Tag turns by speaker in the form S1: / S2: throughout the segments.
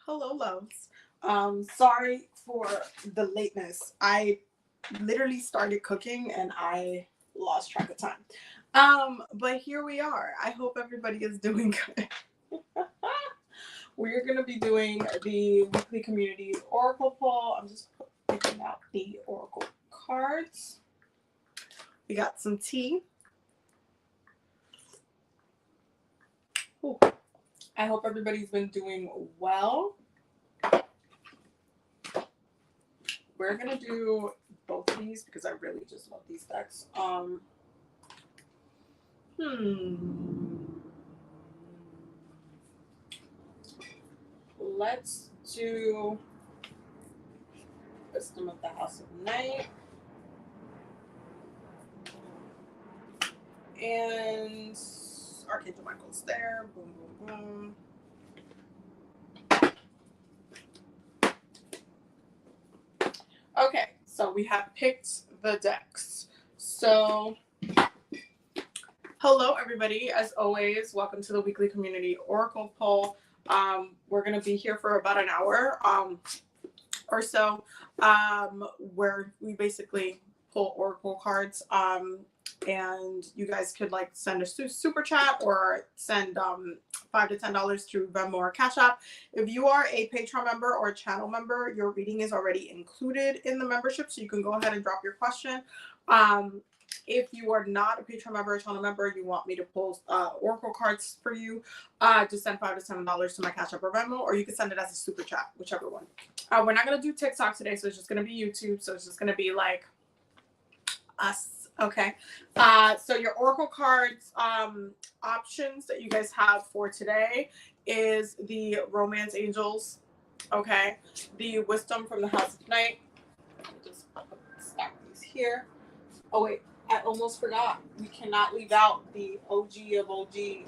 S1: Hello, loves. Sorry for the lateness. I literally started cooking and I lost track of time. But here we are. I hope everybody is doing good. We're gonna be doing the weekly community oracle poll. I'm just picking out the oracle cards. We got some tea. Ooh. I hope everybody's been doing well. We're gonna do both of these because I really just love these decks. Let's do Wisdom of the House of Night and Archangel Michael's there. Boom, boom, boom. Okay, so we have picked the decks. So, hello everybody. As always, welcome to the weekly community oracle poll. We're gonna be here for about an hour or so, where we basically pull oracle cards. And you guys could like send a super chat or send $5 to $10 through Venmo or Cash App. If you are a Patreon member or a channel member, your reading is already included in the membership, so you can go ahead and drop your question. If you are not a Patreon member or channel member, you want me to pull oracle cards for you, just send $5 to $7 to my Cash App or Venmo, or you can send it as a super chat, whichever one. We're not gonna do TikTok today, so it's just gonna be YouTube. So it's just gonna be like us. Okay, so your oracle cards options that you guys have for today is the Romance Angels, okay, the Wisdom from the House of Night. Let me just stack these here. Oh wait, I almost forgot. We cannot leave out the OG of OG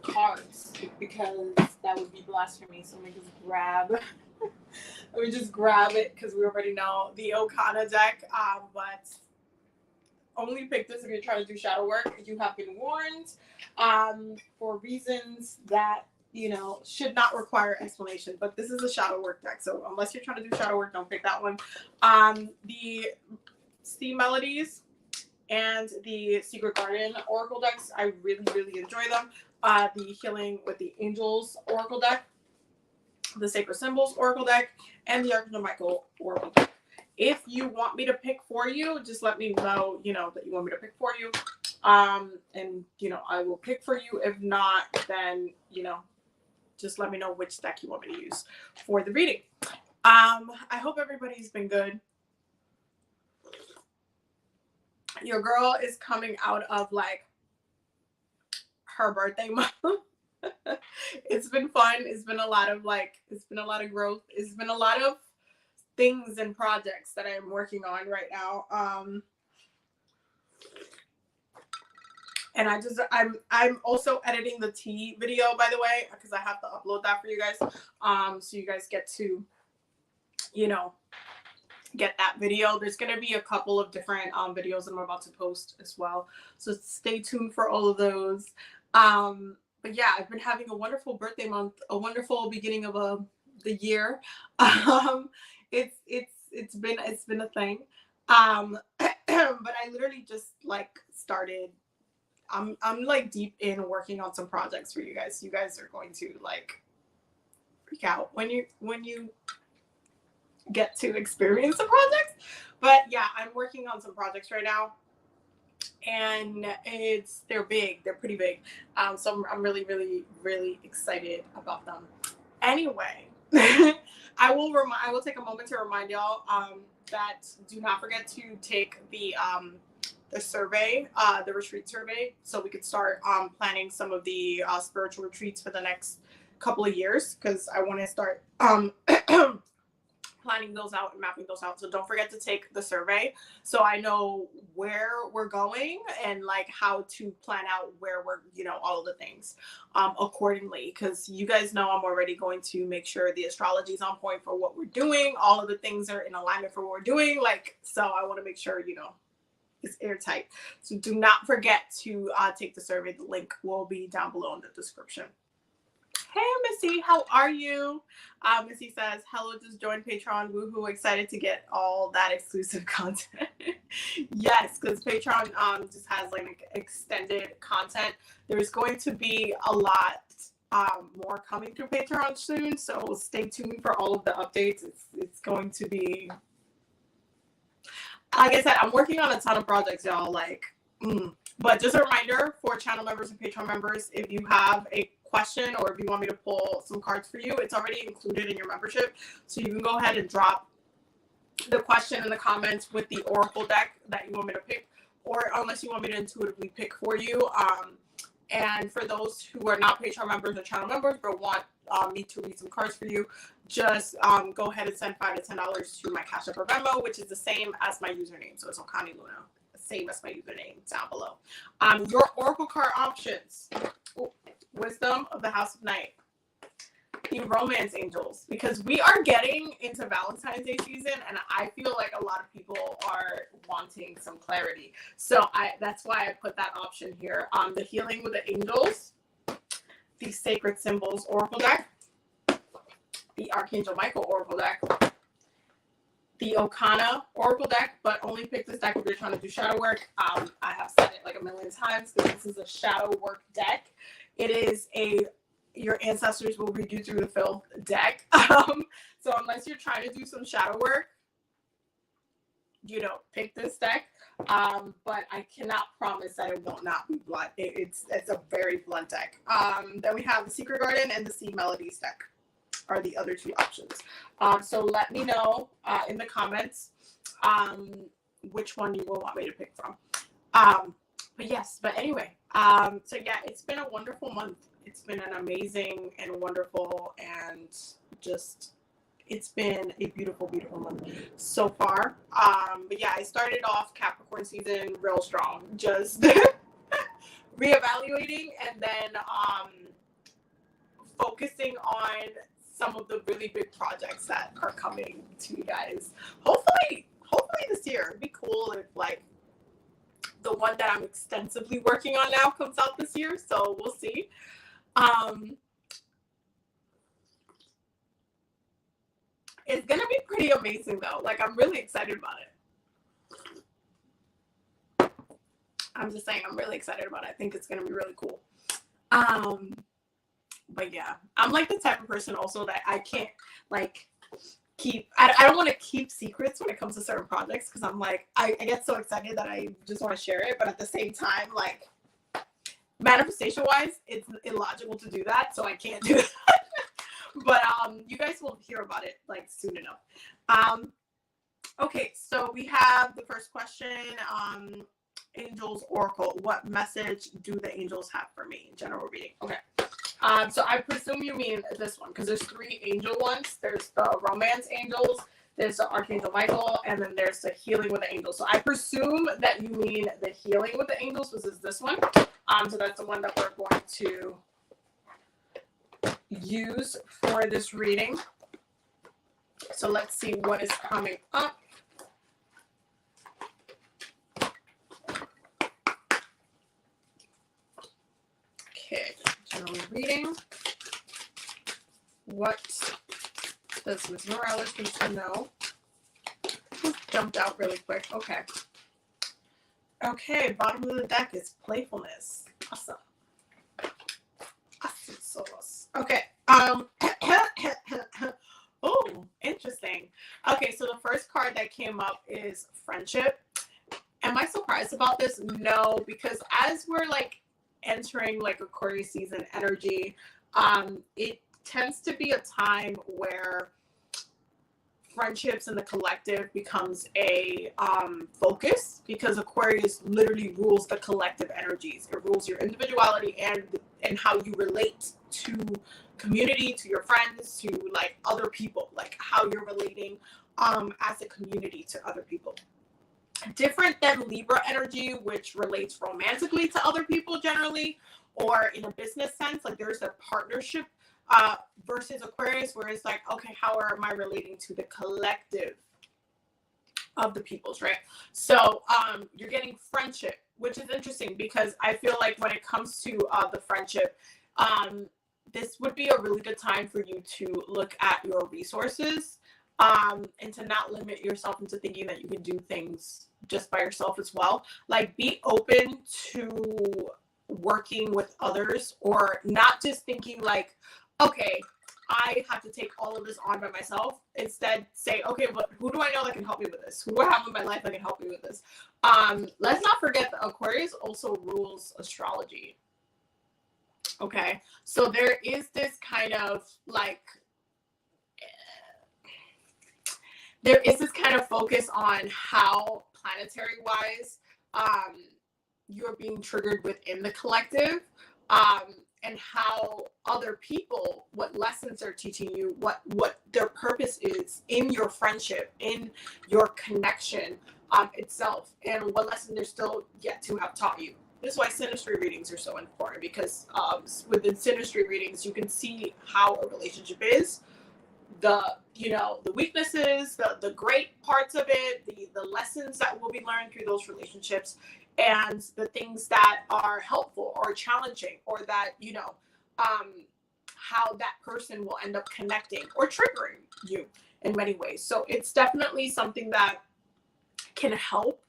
S1: cards because that would be blasphemy. So let me just grab. Let me just grab it because we already know the Okana deck, but only pick this if you're trying to do shadow work. You have been warned for reasons that, you know, should not require explanation. But this is a shadow work deck, so unless you're trying to do shadow work, don't pick that one. The Sea Melodies and the Secret Garden Oracle decks, I really, really enjoy them. The Healing with the Angels Oracle deck, the Sacred Symbols Oracle deck, and the Archangel Michael Oracle deck. If you want me to pick for you, just let me know, you know, that you want me to pick for you. And, you know, I will pick for you. If not, then, you know, just let me know which deck you want me to use for the reading. I hope everybody's been good. Your girl is coming out of, like, her birthday month. It's been fun. It's been a lot of, like, it's been a lot of growth. It's been a lot of things and projects that I'm working on right now. And I'm also editing the tea video, by the way, because I have to upload that for you guys. So you guys get to, you know, get that video. There's gonna be a couple of different videos that I'm about to post as well. So stay tuned for all of those. But yeah, I've been having a wonderful birthday month, a wonderful beginning of the year. It's been a thing. But I literally just like started. I'm like deep in working on some projects for you guys. You guys are going to like freak out when you get to experience the projects. But yeah, I'm working on some projects right now, and they're big. They're pretty big. So I'm really, really, really excited about them. Anyway, I will take a moment to remind y'all that do not forget to take the survey, the retreat survey, so we could start planning some of the spiritual retreats for the next couple of years, because I want to start planning those out and mapping those out. So don't forget to take the survey so I know where we're going and like how to plan out where we're, you know, all of the things accordingly, because you guys know I'm already going to make sure the astrology is on point for what we're doing. All of the things are in alignment for what we're doing. Like, so I want to make sure, you know, it's airtight. So do not forget to take the survey. The link will be down below in the description. Hey, Missy, how are you? Missy says, hello, just joined Patreon. Woohoo, excited to get all that exclusive content. Yes, because Patreon just has like extended content. There's going to be a lot more coming through Patreon soon, so stay tuned for all of the updates. It's going to be, like I said, I'm working on a ton of projects, y'all. But just a reminder for channel members and Patreon members, if you have a question or if you want me to pull some cards for you, it's already included in your membership. So you can go ahead and drop the question in the comments with the oracle deck that you want me to pick, or unless you want me to intuitively pick for you. And for those who are not Patreon members or channel members but want me to read some cards for you, just go ahead and send $5 to $10 to my Cash App or Venmo, which is the same as my username. So it's OkaniLuna, same as my username down below. Your oracle card options. Ooh, Wisdom of the House of Night. The Romance Angels, because we are getting into Valentine's Day season, and I feel like a lot of people are wanting some clarity. So that's why I put that option here. The Healing with the Angels, the Sacred Symbols Oracle deck, the Archangel Michael Oracle deck, the Okana Oracle deck, but only pick this deck if you're trying to do shadow work. I have said it like a million times because this is a shadow work deck. It is your ancestors will read you through the filth deck. So unless you're trying to do some shadow work, you don't pick this deck. But I cannot promise that it will not be blunt. It's a very blunt deck. Then we have the Secret Garden and the Sea Melodies deck are the other two options. So let me know in the comments which one you will want me to pick from. But anyway, so yeah, it's been a wonderful month. It's been an amazing and wonderful and just, it's been a beautiful, beautiful month so far. But yeah, I started off Capricorn season real strong, just reevaluating and then focusing on some of the really big projects that are coming to you guys. Hopefully this year. It'd be cool if like the one that I'm extensively working on now comes out this year. So we'll see. It's gonna be pretty amazing though. Like I'm really excited about it. I'm just saying I'm really excited about it. I think it's gonna be really cool. But yeah, I'm like the type of person also that I can't like I don't want to keep secrets when it comes to certain projects because I'm like I get so excited that I just want to share it, but at the same time, like manifestation wise, it's illogical to do that, so I can't do it. But you guys will hear about it like soon enough. Okay, so we have the first question. Angels Oracle, what message do the angels have for me? General reading. Okay. So I presume you mean this one because there's 3 angel ones. There's the Romance Angels, there's the Archangel Michael, and then there's the Healing with the Angels. So I presume that you mean the Healing with the Angels, which is this one. So that's the one that we're going to use for this reading. So let's see what is coming up. Okay, general reading. What does Ms. Morales need to know? Jumped out really quick. Okay. Okay, bottom of the deck is playfulness. Awesome. Awesome sauce. Okay. Oh, interesting. Okay, so the first card that came up is friendship. Am I surprised about this? No, because as we're like entering like Aquarius season energy, it tends to be a time where friendships and the collective becomes a focus because Aquarius literally rules the collective energies. It rules your individuality and how you relate to community, to your friends, to like other people, like how you're relating as a community to other people. Different than Libra energy, which relates romantically to other people generally, or in a business sense, like there's a partnership versus Aquarius, where it's like, okay, how am I relating to the collective of the peoples, right? So you're getting friendship, which is interesting because I feel like when it comes to the friendship, this would be a really good time for you to look at your resources, and to not limit yourself into thinking that you can do things just by yourself as well. Like, be open to working with others, or not just thinking like, okay, I have to take all of this on by myself. Instead, say, okay, but who do I know that can help me with this? Who do I have in my life that can help me with this? Let's not forget that Aquarius also rules astrology. Okay, so there is this kind of like, there is this kind of focus on how planetary wise, you're being triggered within the collective, and how other people, what lessons they're teaching you, what their purpose is in your friendship, in your connection itself, and what lesson they're still yet to have taught you. This is why synastry readings are so important, because within synastry readings, you can see how a relationship is, the weaknesses, the great parts of it, the lessons that will be learned through those relationships, and the things that are helpful or challenging, or that how that person will end up connecting or triggering you in many ways. So it's definitely something that can help,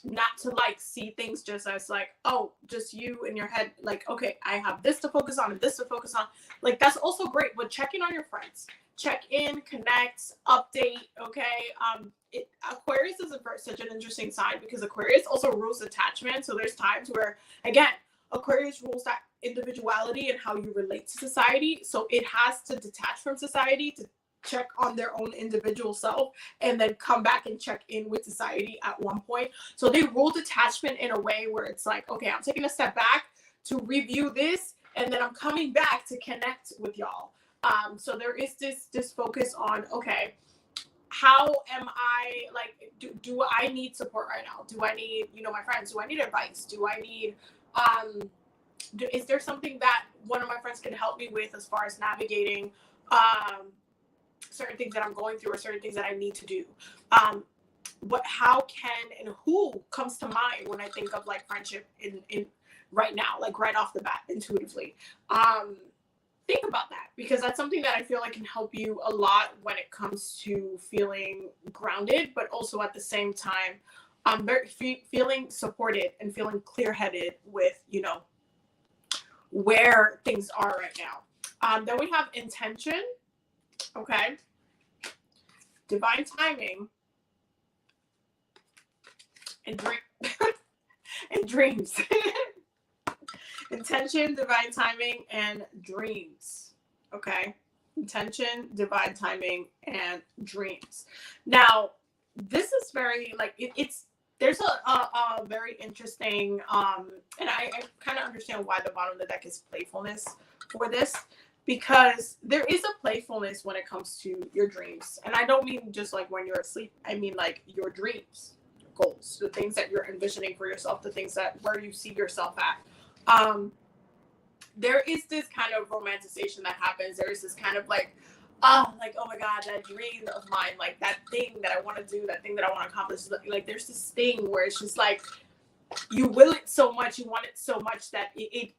S1: not to like see things just as like, oh, just you in your head, like, okay, I have this to focus on and this to focus on. Like, that's also great, but check in on your friends, check in, connect, update. Okay. Aquarius is such an interesting sign, because Aquarius also rules attachment. So there's times where, again, Aquarius rules that individuality and how you relate to society. So it has to detach from society to check on their own individual self, and then come back and check in with society at one point. So they rule detachment in a way where it's like, okay, I'm taking a step back to review this, and then I'm coming back to connect with y'all. So there is this focus on, okay, how am I, like, do I need support right now? Do I need, my friends? Do I need advice? Do I need, is there something that one of my friends can help me with as far as navigating certain things that I'm going through, or certain things that I need to do? How can and who comes to mind when I think of like friendship in right now, like right off the bat, intuitively? Think about that, because that's something that I feel like can help you a lot when it comes to feeling grounded, but also at the same time, feeling supported and feeling clear-headed with, where things are right now. Then we have intention. Okay. Divine timing and and dreams. Intention, divine timing, and dreams. Okay. Intention, divine timing, and dreams. Now, this is very like there's a very interesting and I kind of understand why the bottom of the deck is playfulness for this, because there is a playfulness when it comes to your dreams. And I don't mean just like when you're asleep. I mean like your dreams, your goals, the things that you're envisioning for yourself, the things that where you see yourself at. There is this kind of romanticization that happens. There is this kind of like, oh my God, that dream of mine, like that thing that I want to do, that thing that I want to accomplish. Like there's this thing where it's just like, you will it so much, you want it so much that it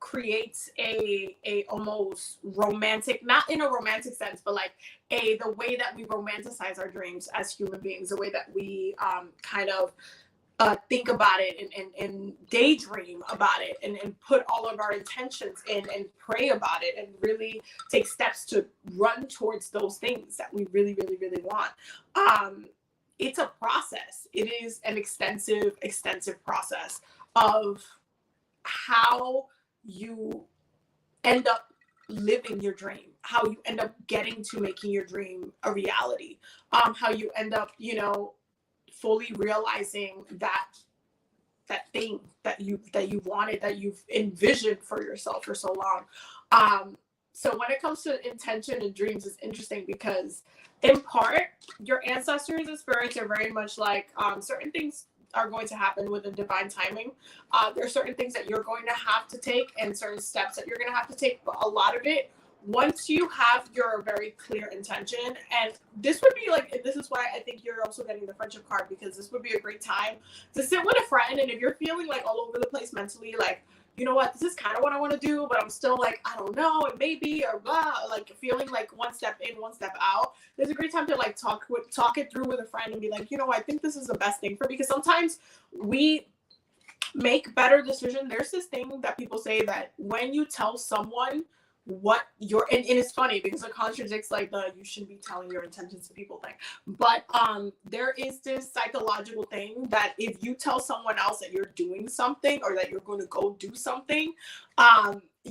S1: creates a almost romantic, not in a romantic sense, but like the way that we romanticize our dreams as human beings, the way that we kind of think about it and daydream about it and put all of our intentions in and pray about it and really take steps to run towards those things that we really, really, really want. It's a process. It is an extensive process of how you end up living your dream, how you end up getting to making your dream a reality, how you end up, fully realizing that thing that you wanted, that you've envisioned for yourself for so long. So when it comes to intention and dreams, it's interesting because in part, your ancestors and spirits are very much like certain things are going to happen within divine timing. There are certain things that you're going to have to take and certain steps that you're going to have to take, but a lot of it, once you have your very clear intention, and this would be like, and this is why I think you're also getting the friendship card, because this would be a great time to sit with a friend. And if you're feeling like all over the place mentally, like you know what, this is kind of what I want to do, but I'm still like, I don't know, it may be, or blah, like feeling like one step in, one step out, there's a great time to like talk it through with a friend and be like, you know, I think this is the best thing for me. Because sometimes we make better decisions. There's this thing that people say that when you tell someone what you're, and it's funny because it contradicts like the you shouldn't be telling your intentions to people thing, but there is this psychological thing that if you tell someone else that you're doing something or that you're going to go do something,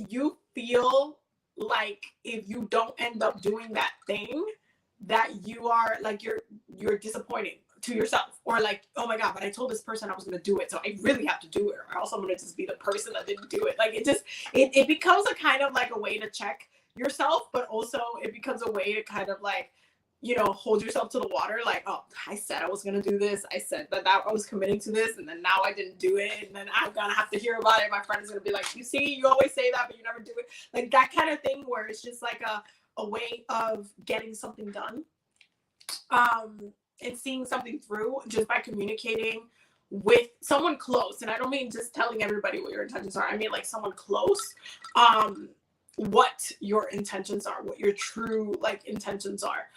S1: you feel like if you don't end up doing that thing, that you are like you're disappointing to yourself, or like, oh my god, but I told this person I was going to do it, so I really have to do it, or else I'm going to just be the person that didn't do it. Like it becomes a kind of like a way to check yourself, but also it becomes a way to kind of like, you know, hold yourself to the water. Like, oh, I said I was going to do this, I said that I was committing to this, and then now I didn't do it, and then I'm going to have to hear about it. My friend is going to be like, you see, you always say that but you never do it. Like that kind of thing where it's just like a way of getting something done, and seeing something through just by communicating with someone close. And I don't mean just telling everybody what your intentions are. I mean like someone close, what your intentions are, what your true like intentions are.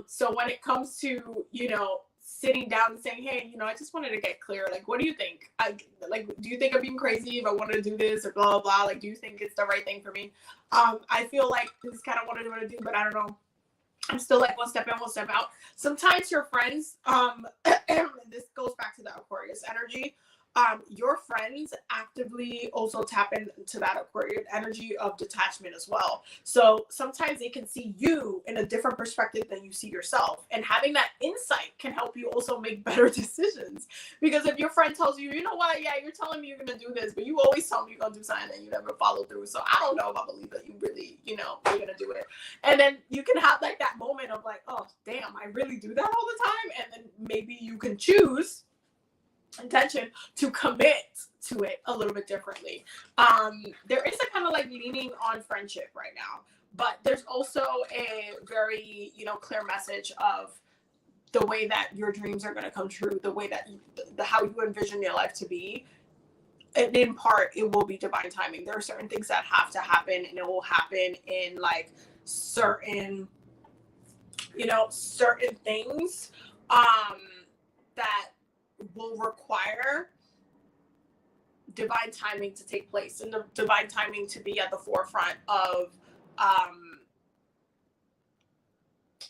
S1: So when it comes to, you know, sitting down and saying, hey, you know, I just wanted to get clear. Like, what do you think? Do you think I'm being crazy if I wanted to do this or blah, blah, blah? Like, do you think it's the right thing for me? I feel like this is kind of what I want to do, but I don't know. I'm still like one step in, one step out. Sometimes your friends, and this goes back to the Aquarius energy, your friends actively also tap into that Aquarian energy of detachment as well. So sometimes they can see you in a different perspective than you see yourself. And having that insight can help you also make better decisions. Because if your friend tells you, you know what, yeah, you're telling me you're going to do this, but you always tell me you're going to do something and you never follow through. So I don't know if I believe that you really, you know, you're going to do it. And then you can have like that moment of like, oh, damn, I really do that all the time. And then maybe you can choose intention to commit to it a little bit differently. There is a kind of like leaning on friendship right now, but there's also a very, you know, clear message of the way that your dreams are going to come true, the way that how you envision your life to be. And in part, it will be divine timing. There are certain things that have to happen, and it will happen in like certain, you know, certain things that will require divine timing to take place, and the divine timing to be at the forefront of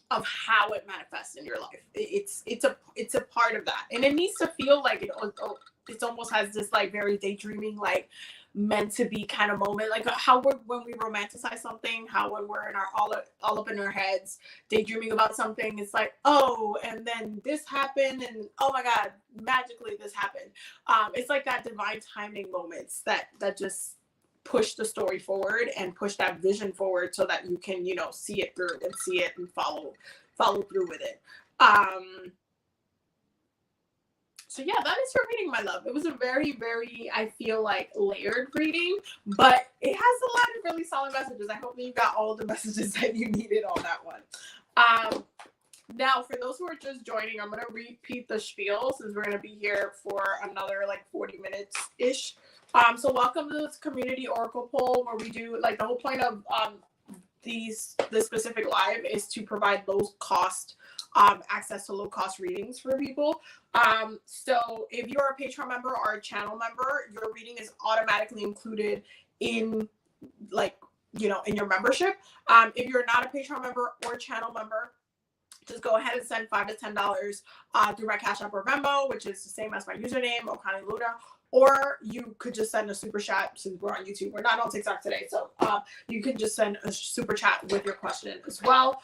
S1: how it manifests in your life. It's a part of that, and it needs to feel like it almost has this like very daydreaming, like meant to be kind of moment, like how when we romanticize something, how when we're in our all up in our heads daydreaming about something, it's like, oh, and then this happened, and oh my god, magically this happened. It's like that divine timing moments that just push the story forward and push that vision forward so that you can, you know, see it through and see it and follow through with it. So yeah, that is your reading, my love. It was a very, very, I feel like, layered reading, but it has a lot of really solid messages. I hope that you got all the messages that you needed on that one. Now, for those who are just joining, I'm going to repeat the spiel since we're going to be here for another like 40 minutes-ish. So welcome to this community oracle poll where we do, like, the whole point of this specific live is to provide low-cost access to low-cost readings for people. So if you're a Patreon member or a channel member, your reading is automatically included in, like, you know, in your membership. If you're not a Patreon member or channel member, just go ahead and send $5 to $10 through my Cash App or Venmo, which is the same as my username, OkaniLuna. Or you could just send a super chat since we're on YouTube. We're not on TikTok today, so you can just send a super chat with your question as well.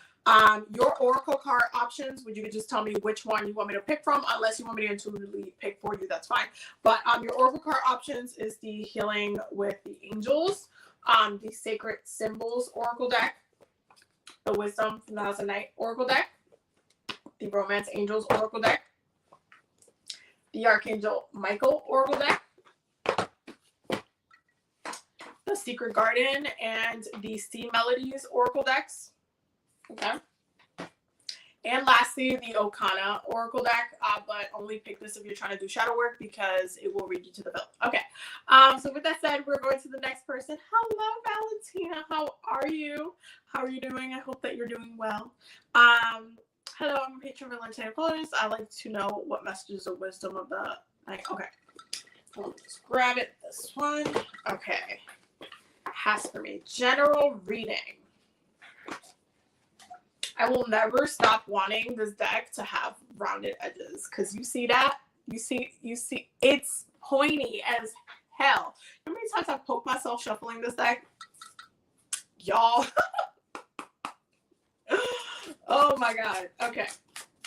S1: Your oracle card options, would you could just tell me which one you want me to pick from, unless you want me to intuitively pick for you, that's fine. But your oracle card options is the Healing with the Angels, the Sacred Symbols Oracle deck, the Wisdom from the House of Night Oracle deck, the Romance Angels Oracle deck, the Archangel Michael Oracle deck, the Secret Garden, and the Sea Melodies Oracle decks. Okay. And lastly, the Okana Oracle deck, but only pick this if you're trying to do shadow work because it will read you to the bill. Okay. So with that said, we're going to the next person. Hello, Valentina. How are you? How are you doing? I hope that you're doing well. Hello, I'm a patron of Valentina Colors. I'd like to know what messages of wisdom of the night. Okay. Let me just grab it. This one. Okay. Has for me. General reading. I will never stop wanting this deck to have rounded edges because you see that? You see, it's pointy as hell. How many times I've poked myself shuffling this deck? Y'all. Oh my God. Okay.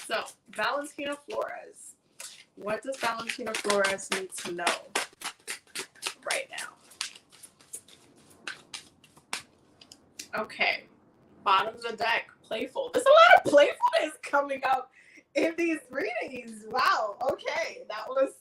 S1: So, Valentina Flores. What does Valentina Flores need to know right now? Okay. Bottom of the deck. Playful. There's a lot of playfulness coming up in these readings. Wow. Okay. That was.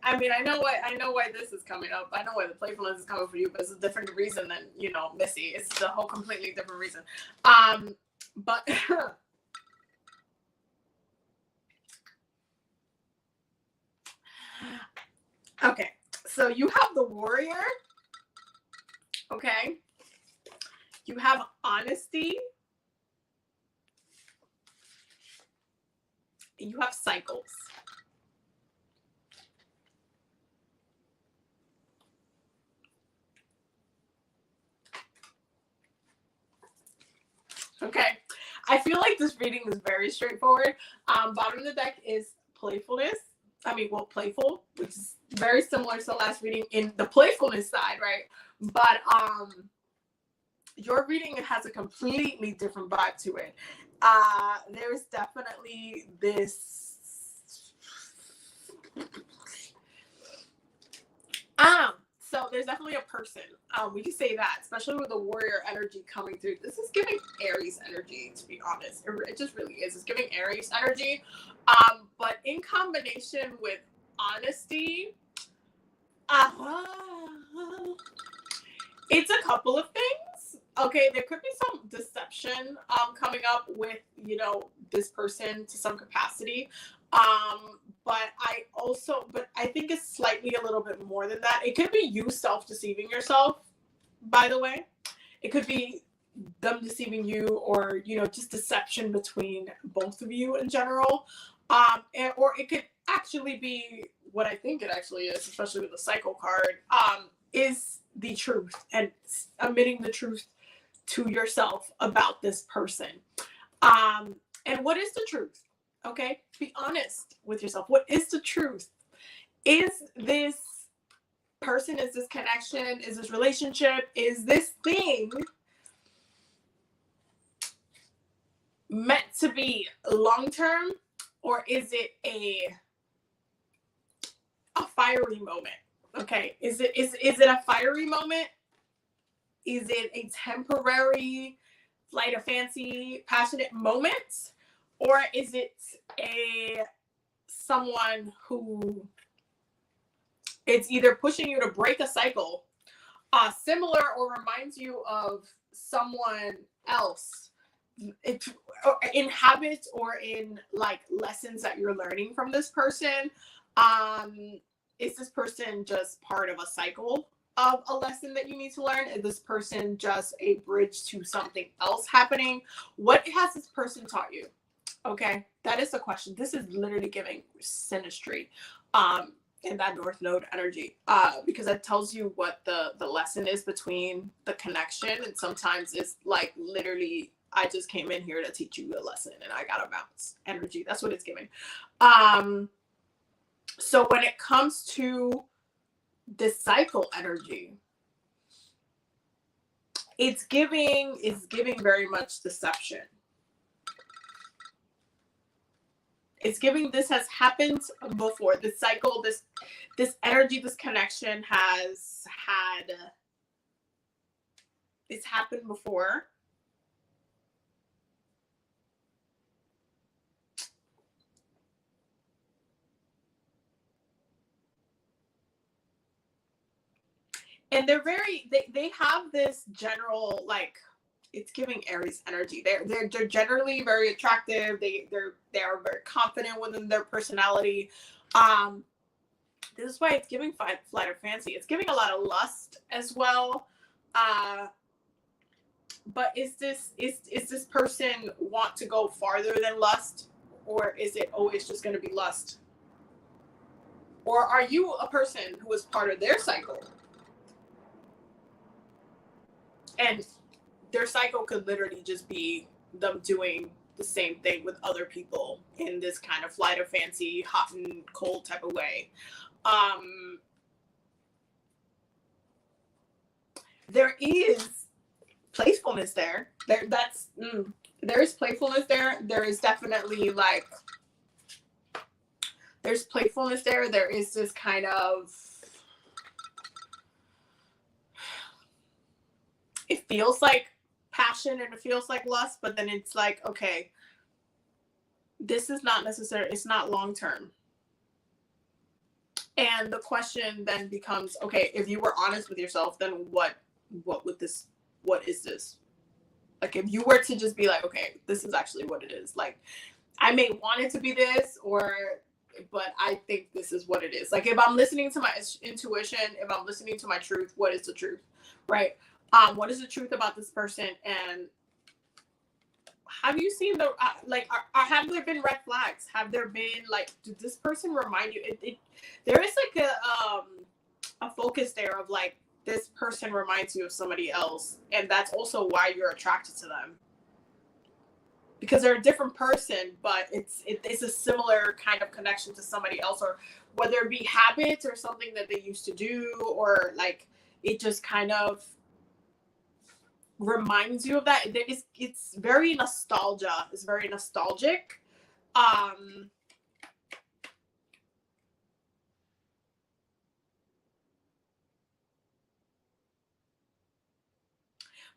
S1: I mean, I know why this is coming up. I know why the playfulness is coming for you, but it's a different reason than, Missy. It's a whole completely different reason. But okay. So you have the warrior. Okay. You have honesty. And you have cycles. Okay. I feel like this reading is very straightforward. Bottom of the deck is playfulness. Playful, which is very similar to the last reading in the playfulness side, right? But your reading has a completely different vibe to it. There's definitely this. So there's definitely a person. We can say that, especially with the warrior energy coming through. This is giving Aries energy, to be honest. It just really is. It's giving Aries energy. But in combination with honesty, it's a couple of thing. Okay, there could be some deception coming up with, this person to some capacity. But I think it's slightly a little bit more than that. It could be you self-deceiving yourself, by the way. It could be them deceiving you, or, just deception between both of you in general. Or it could actually be what I think it actually is, especially with the cycle card, is the truth and admitting the truth to yourself about this person. And what is the truth? Okay, be honest with yourself. What is the truth? Is this person, is this connection, is this relationship, is this thing meant to be long-term, or is it a fiery moment? Okay, is it a fiery moment? Is it a temporary flight of fancy, passionate moment? Or is it someone who it's either pushing you to break a cycle, similar or reminds you of someone else, in habits or in like lessons that you're learning from this person? Is this person just part of a cycle of a lesson that you need to learn? Is this person just a bridge to something else happening? What has this person taught you? Okay, that is the question. This is literally giving synastry in that North Node energy, because it tells you what the lesson is between the connection, and sometimes it's like literally, I just came in here to teach you a lesson and I gotta bounce energy. That's what it's giving. So when it comes to the cycle energy, it's giving very much deception. It's giving this has happened before. This cycle, this energy, this connection has had, it's happened before. And they're very, they have this general like it's giving Aries energy. They're generally very attractive. They are very confident within their personality. This is why it's giving flight or fancy. It's giving a lot of lust as well. But is this person want to go farther than lust, or is it always just going to be lust? Or are you a person who is part of their cycle? And their cycle could literally just be them doing the same thing with other people in this kind of flight or fancy, hot and cold type of way. There is playfulness there. There is playfulness there. There is definitely like, there's playfulness there. There is this kind of, it feels like passion and it feels like lust, but then it's like, okay, this is not necessary. It's not long term. And the question then becomes, okay, if you were honest with yourself, then what is this? Like, if you were to just be like, okay, this is actually what it is. Like, I may want it to be this, but I think this is what it is. Like, if I'm listening to my intuition, if I'm listening to my truth, what is the truth, right? What is the truth about this person? And have you seen have there been red flags? Have there been, like, did this person remind you? There is like a focus there of like, this person reminds you of somebody else, and that's also why you're attracted to them, because they're a different person, but it's a similar kind of connection to somebody else, or whether it be habits or something that they used to do, or like it just kind of reminds you of that. It's very nostalgia. It's very nostalgic.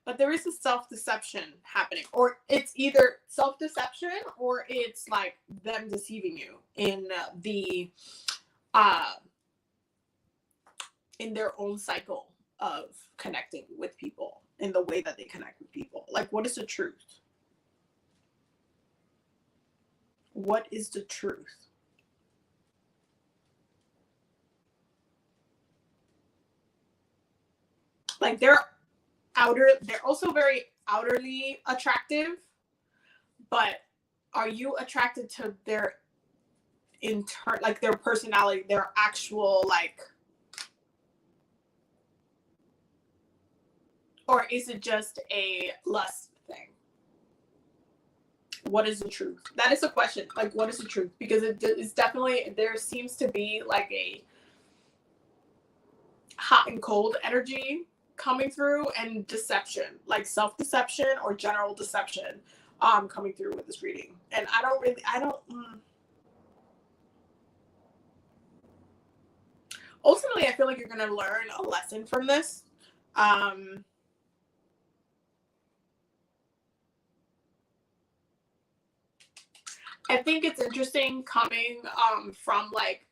S1: But there is a self-deception happening, or it's either self-deception or it's like them deceiving you in in their own cycle of connecting with people, in the way that they connect with people. Like, what is the truth? What is the truth? Like, they're also very outerly attractive, but are you attracted to their like their personality, their actual, like, or is it just a lust thing? What is the truth? That is a question. Like, what is the truth? Because it's definitely, there seems to be like a hot and cold energy coming through, and deception, like self-deception or general deception, coming through with this reading. And ultimately, I feel like you're going to learn a lesson from this. I think it's interesting coming from like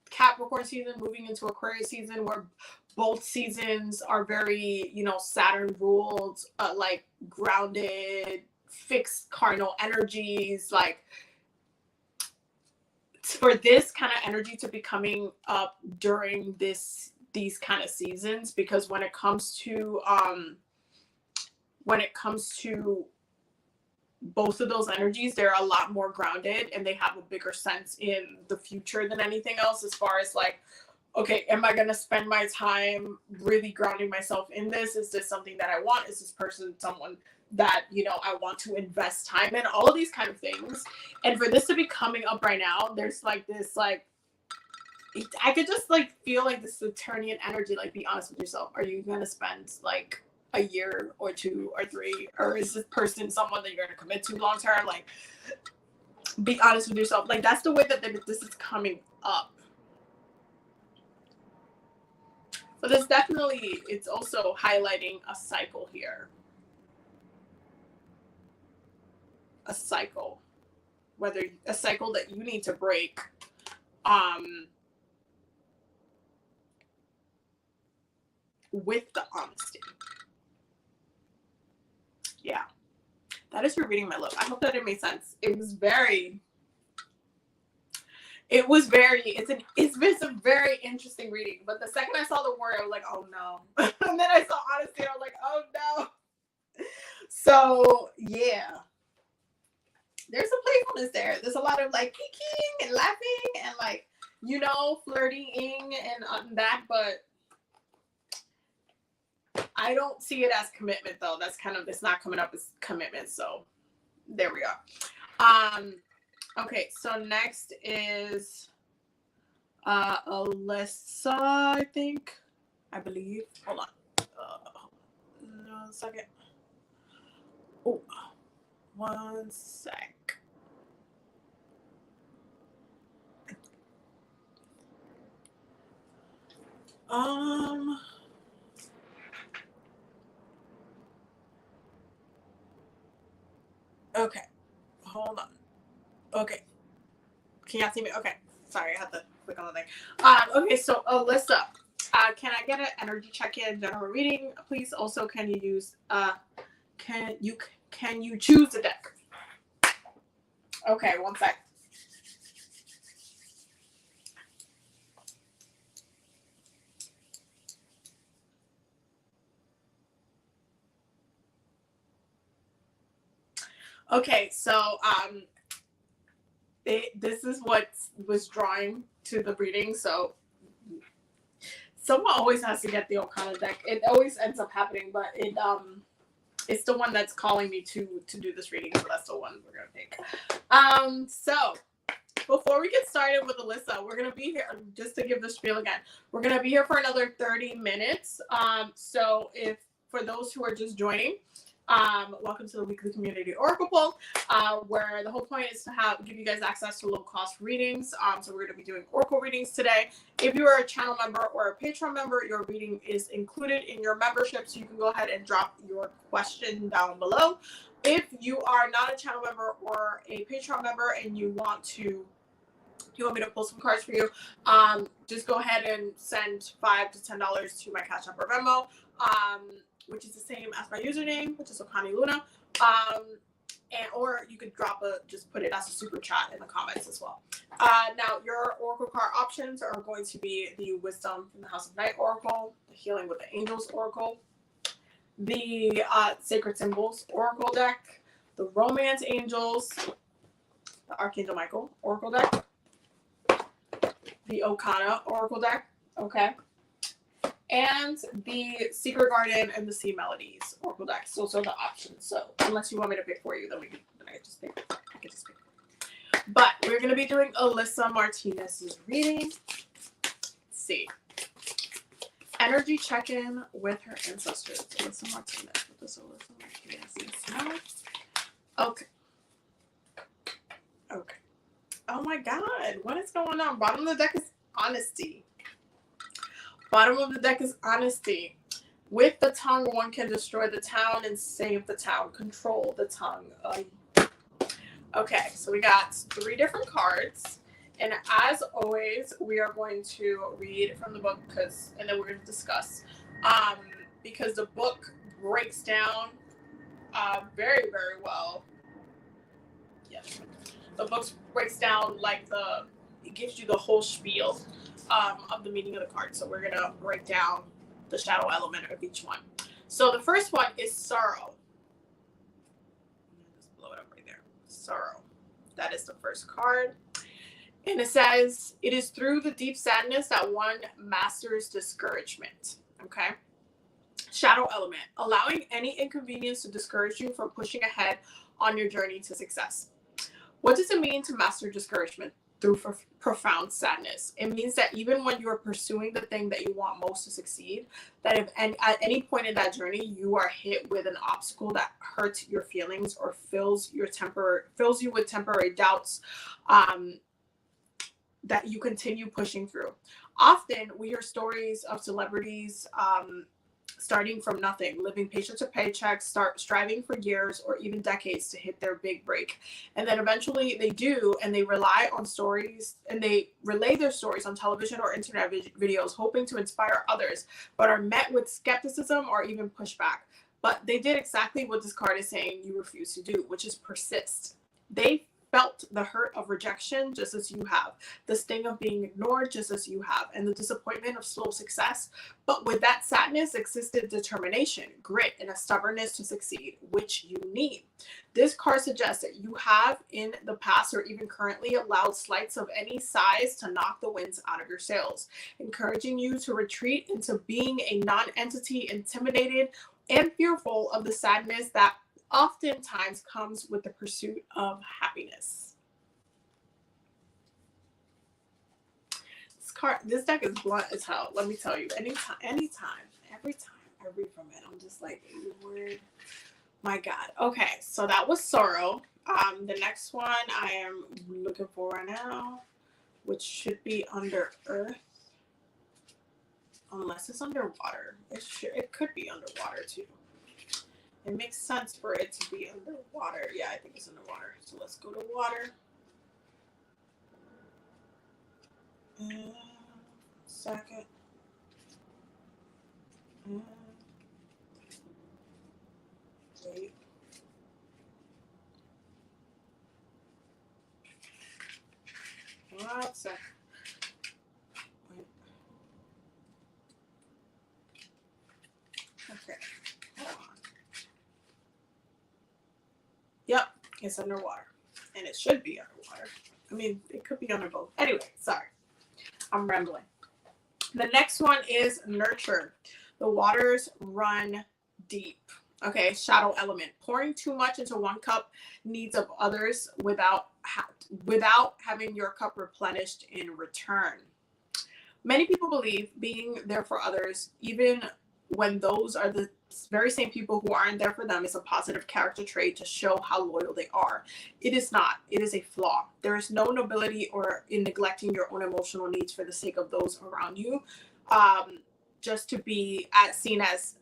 S1: Capricorn season moving into Aquarius season, where both seasons are very, Saturn ruled, like grounded, fixed cardinal energies. Like, for this kind of energy to be coming up during these kind of seasons, because when it comes to both of those energies, they're a lot more grounded, and they have a bigger sense in the future than anything else, as far as like, okay, am I going to spend my time really grounding myself in this? Is this something that I want? Is this person someone that, I want to invest time in? All of these kind of things. And for this to be coming up right now, there's like this, like, I could just like feel like this Saturnian energy. Like, be honest with yourself. Are you going to spend like a year or 2 or 3, or is this person someone that you're going to commit to long term? Like, be honest with yourself. Like, that's the way that this is coming up. But it's also highlighting a cycle here. A cycle. Whether a cycle that you need to break. With the honesty. That is rereading my lip. I hope that it made sense. It's been a very interesting reading. But the second I saw the word, I was like, oh no. And then I saw honesty, and I was like, oh no. So yeah. There's a playfulness there. There's a lot of like kikiing and laughing and like, you know, flirting and that, but I don't see it as commitment though. That's kind of, it's not coming up as commitment. So there we are. Okay, so next is Alyssa, I believe. Hold on. 1 second. Oh, 1 sec. Okay, hold on. Okay, can y'all see me? Okay, sorry, I had to click on the thing. Okay, so Alyssa, can I get an energy check-in, general reading, please? Also, can you use can you choose the deck? Okay, 1 sec. Okay, so this is what was drawing to the reading. So someone always has to get the Okana deck. It always ends up happening, but it's the one that's calling me to do this reading, so that's the one we're gonna pick. So before we get started with Alyssa, we're gonna be here just to give the spiel again. We're gonna be here for another 30 minutes. So if for those who are just joining, welcome to the weekly community oracle poll, where the whole point is to give you guys access to low cost readings. So we're going to be doing oracle readings today. If you are a channel member or a Patreon member, your reading is included in your membership, so you can go ahead and drop your question down below. If you are not a channel member or a Patreon member and you want me to pull some cards for you, just go ahead and send $5 to $10 to my Cash App or Venmo, which is the same as my username, which is OkaniLuna. Or you could just put it as a super chat in the comments as well. Now, your oracle card options are going to be the Wisdom from the House of Night Oracle, the Healing with the Angels Oracle, the Sacred Symbols Oracle deck, the Romance Angels, the Archangel Michael Oracle deck, the Okana Oracle deck, okay, and the Secret Garden and the Sea Melodies Oracle decks. Those are the options. So unless you want me to pick for you, then I can just pick. But we're gonna be doing Alyssa Martinez's reading. Let's see. Energy check-in with her ancestors. Alyssa Martinez. What does Alyssa Martinez know? Okay. Okay. Oh my God, what is going on? Bottom of the deck is honesty. Bottom of the deck is honesty. With the tongue, one can destroy the town and save the town. Control the tongue. Okay, so we got 3 different cards. And as always, we are going to read from the book and then we're going to discuss. Because the book breaks down very, very well. Yes. The book breaks down it gives you the whole spiel of the meaning of the card. So we're going to break down the shadow element of each one. So the first one is sorrow. Just blow it up right there. Sorrow. That is the first card. And it says, it is through the deep sadness that one masters discouragement. Okay. Shadow element. Allowing any inconvenience to discourage you from pushing ahead on your journey to success. What does it mean to master discouragement? Through profound sadness. It means that even when you are pursuing the thing that you want most to succeed, that if at any point in that journey you are hit with an obstacle that hurts your feelings or fills you with temporary doubts, that you continue pushing through. Often we hear stories of celebrities starting from nothing, living paycheck to paycheck, striving for years or even decades to hit their big break. And then eventually they do, and they rely on stories, and they relay their stories on television or internet videos, hoping to inspire others, but are met with skepticism or even pushback. but they did exactly what this card is saying you refuse to do, which is persist. They felt the hurt of rejection just as you have, the sting of being ignored just as you have, and the disappointment of slow success. But with that sadness existed determination, grit, and a stubbornness to succeed, which you need. This card suggests that you have in the past or even currently allowed slights of any size to knock the winds out of your sails, encouraging you to retreat into being a non-entity, intimidated and fearful of the sadness that oftentimes comes with the pursuit of happiness. This deck is blunt as hell. Let me tell you. Every time I read from it, I'm just like, Lord, my God. Okay, so that was sorrow. The next one I am looking for right now, which should be under earth, unless it's underwater. It could be underwater too. It makes sense for it to be underwater. Yeah, I think it's underwater. So let's go to water. Second. Wait. One second. Wait. Okay. Hold on. Yep, it's underwater. And it should be underwater. I mean, it could be under both. Anyway, sorry. I'm rambling. The next one is nurture. The waters run deep. Okay, shadow element. Pouring too much into one cup needs of others without having your cup replenished in return. Many people believe being there for others, even when those are the very same people who aren't there for them, is a positive character trait to show how loyal they are. It is not. It is a flaw. There is no nobility or in neglecting your own emotional needs for the sake of those around you, just to be seen as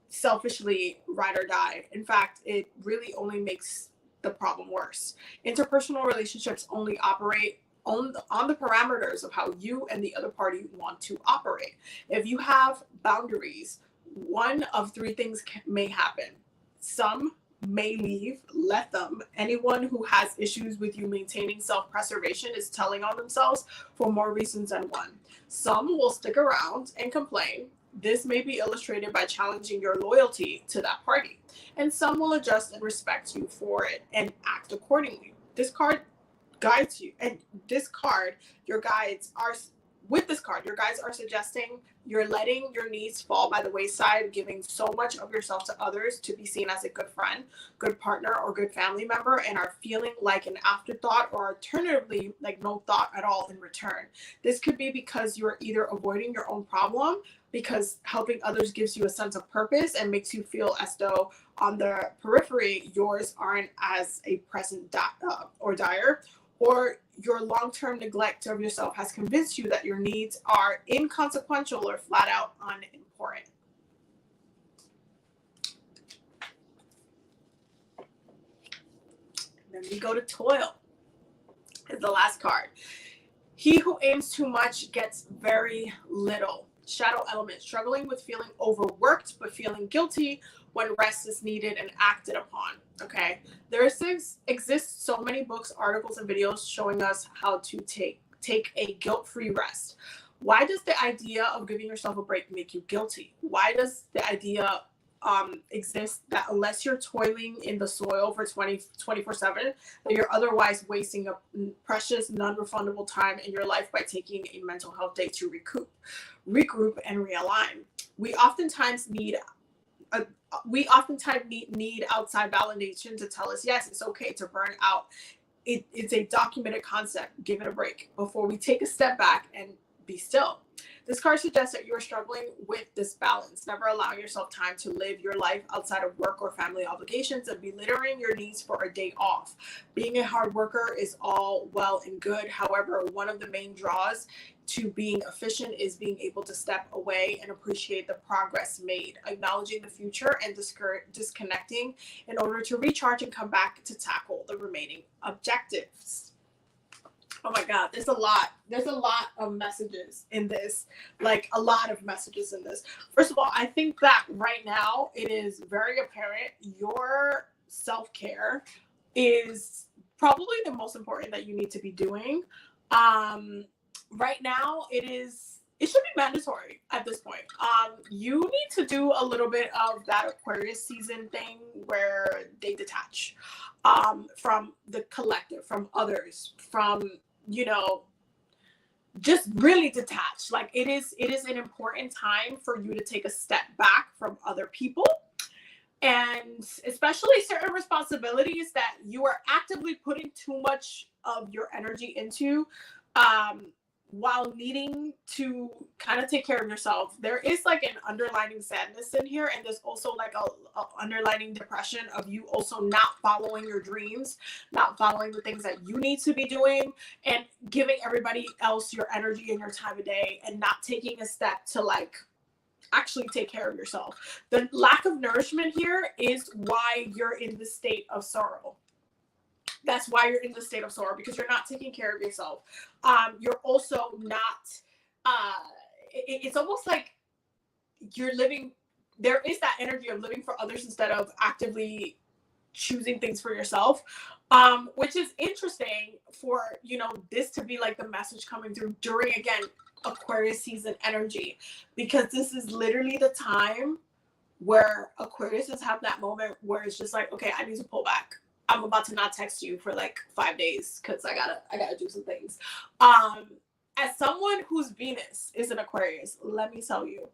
S1: selfishly ride or die. In fact, it really only makes the problem worse. Interpersonal relationships only operate on the parameters of how you and the other party want to operate. If you have boundaries, one of three things may happen. Some may leave, let them. Anyone who has issues with you maintaining self-preservation is telling on themselves for more reasons than one. Some will stick around and complain. This may be illustrated by challenging your loyalty to that party. And some will adjust and respect you for it and act accordingly. This card guides you, and this card, your guides are suggesting you're letting your needs fall by the wayside, giving so much of yourself to others to be seen as a good friend, good partner, or good family member, and are feeling like an afterthought, or alternatively, like no thought at all in return. This could be because you are either avoiding your own problem, because helping others gives you a sense of purpose and makes you feel as though on the periphery, yours aren't as a present or dire, or your long-term neglect of yourself has convinced you that your needs are inconsequential or flat out unimportant. Then we go to toil. Is the last card. He who aims too much gets very little. Shadow element, struggling with feeling overworked but feeling guilty when rest is needed and acted upon. Okay, there exists so many books, articles, and videos showing us how to take a guilt-free rest. Why does the idea of giving yourself a break make you guilty? Why does the idea exist that unless you're toiling in the soil for 24/7, that you're otherwise wasting a precious, non-refundable time in your life by taking a mental health day to regroup, and realign? We oftentimes need outside validation to tell us, yes, it's okay to burn out. It's a documented concept. Give it a break before we take a step back and be still. This card suggests that you are struggling with this balance, never allowing yourself time to live your life outside of work or family obligations, and belittling your needs for a day off. Being a hard worker is all well and good. However, one of the main draws to being efficient is being able to step away and appreciate the progress made, acknowledging the future and disconnecting in order to recharge and come back to tackle the remaining objectives. Oh my God, there's a lot. There's a lot of messages in this, like a lot of messages in this. First of all, I think that right now it is very apparent your self-care is probably the most important that you need to be doing. Right now it should be mandatory at this point. You need to do a little bit of that Aquarius season thing where they detach from the collective, from others, from you know just really detached. Like it is an important time for you to take a step back from other people, and especially certain responsibilities that you are actively putting too much of your energy into, um while needing to kind of take care of yourself. There is like an underlining sadness in here, and there's also like a underlining depression of you also not following your dreams, not following the things that you need to be doing, and giving everybody else your energy and your time of day, and not taking a step to like actually take care of yourself. The lack of nourishment here is why you're in the state of sorrow. That's why you're in the state of sorrow, because you're not taking care of yourself. You're also not, it's almost like you're living, there is that energy of living for others instead of actively choosing things for yourself, which is interesting for, this to be like the message coming through during, again, Aquarius season energy, because this is literally the time where Aquariuses have that moment where it's just like, okay, I need to pull back. I'm about to not text you for like 5 days because I gotta do some things. As someone whose Venus is an Aquarius, let me tell you,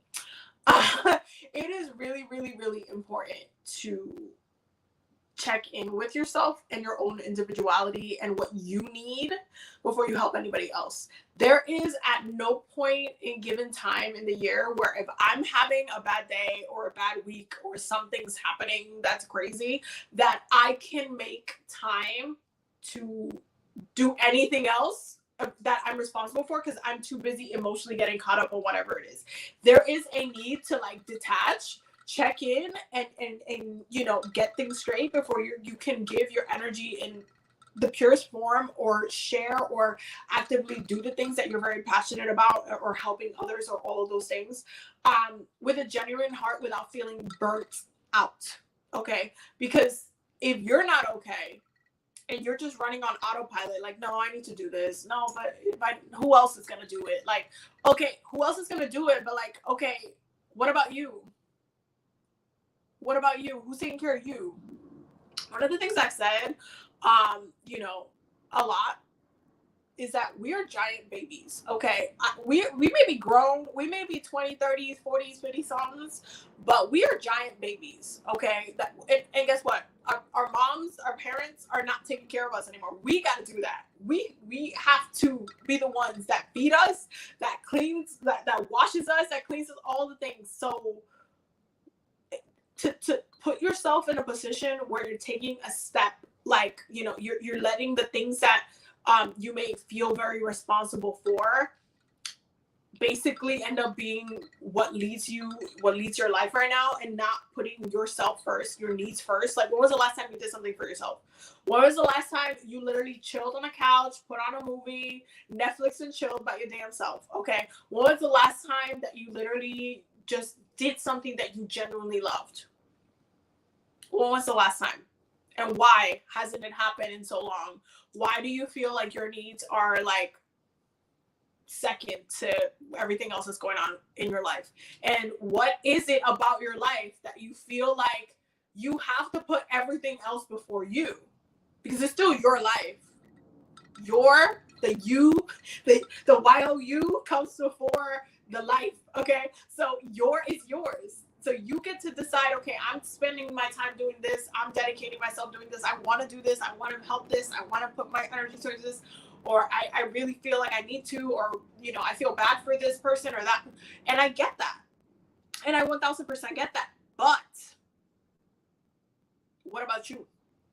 S1: it is really, really, really important to check in with yourself and your own individuality and what you need before you help anybody else. There is at no point in given time in the year where if I'm having a bad day or a bad week or something's happening that's crazy, that I can make time to do anything else that I'm responsible for, because I'm too busy emotionally getting caught up on whatever it is. There is a need to like detach, check in, and get things straight before you can give your energy in the purest form, or share, or actively do the things that you're very passionate about, or helping others, or all of those things, with a genuine heart, without feeling burnt out. Okay, because if you're not okay and you're just running on autopilot, like, no, I need to do this, no, but who else is gonna do it? Like, okay, who else is gonna do it, but like, okay, what about you? What about you? Who's taking care of you? One of the things I've said, a lot, is that we are giant babies. Okay, we may be grown, we may be 20, 30s, 40s, 50 somethings, but we are giant babies. Okay, and guess what? Our moms, our parents are not taking care of us anymore. We got to do that. We have to be the ones that feed us, that cleans, that washes us, that cleans us, all the things. So to put yourself in a position where you're taking a step, like, you're letting the things that you may feel very responsible for basically end up being what leads your life right now, and not putting yourself first, your needs first. Like, when was the last time you did something for yourself? When was the last time you literally chilled on a couch, put on a movie, Netflix, and chilled by your damn self? Okay, when was the last time that you literally just did something that you genuinely loved? When was the last time? And why hasn't it happened in so long? Why do you feel like your needs are like second to everything else that's going on in your life? And what is it about your life that you feel like you have to put everything else before you? Because it's still your life. The YOU comes before the life. Okay, so it's yours. So you get to decide, okay, I'm spending my time doing this, I'm dedicating myself doing this, I want to do this, I want to help this, I want to put my energy towards this, or I really feel like I need to, or I feel bad for this person or that. And I get that, and I 1000% get that. But what about you?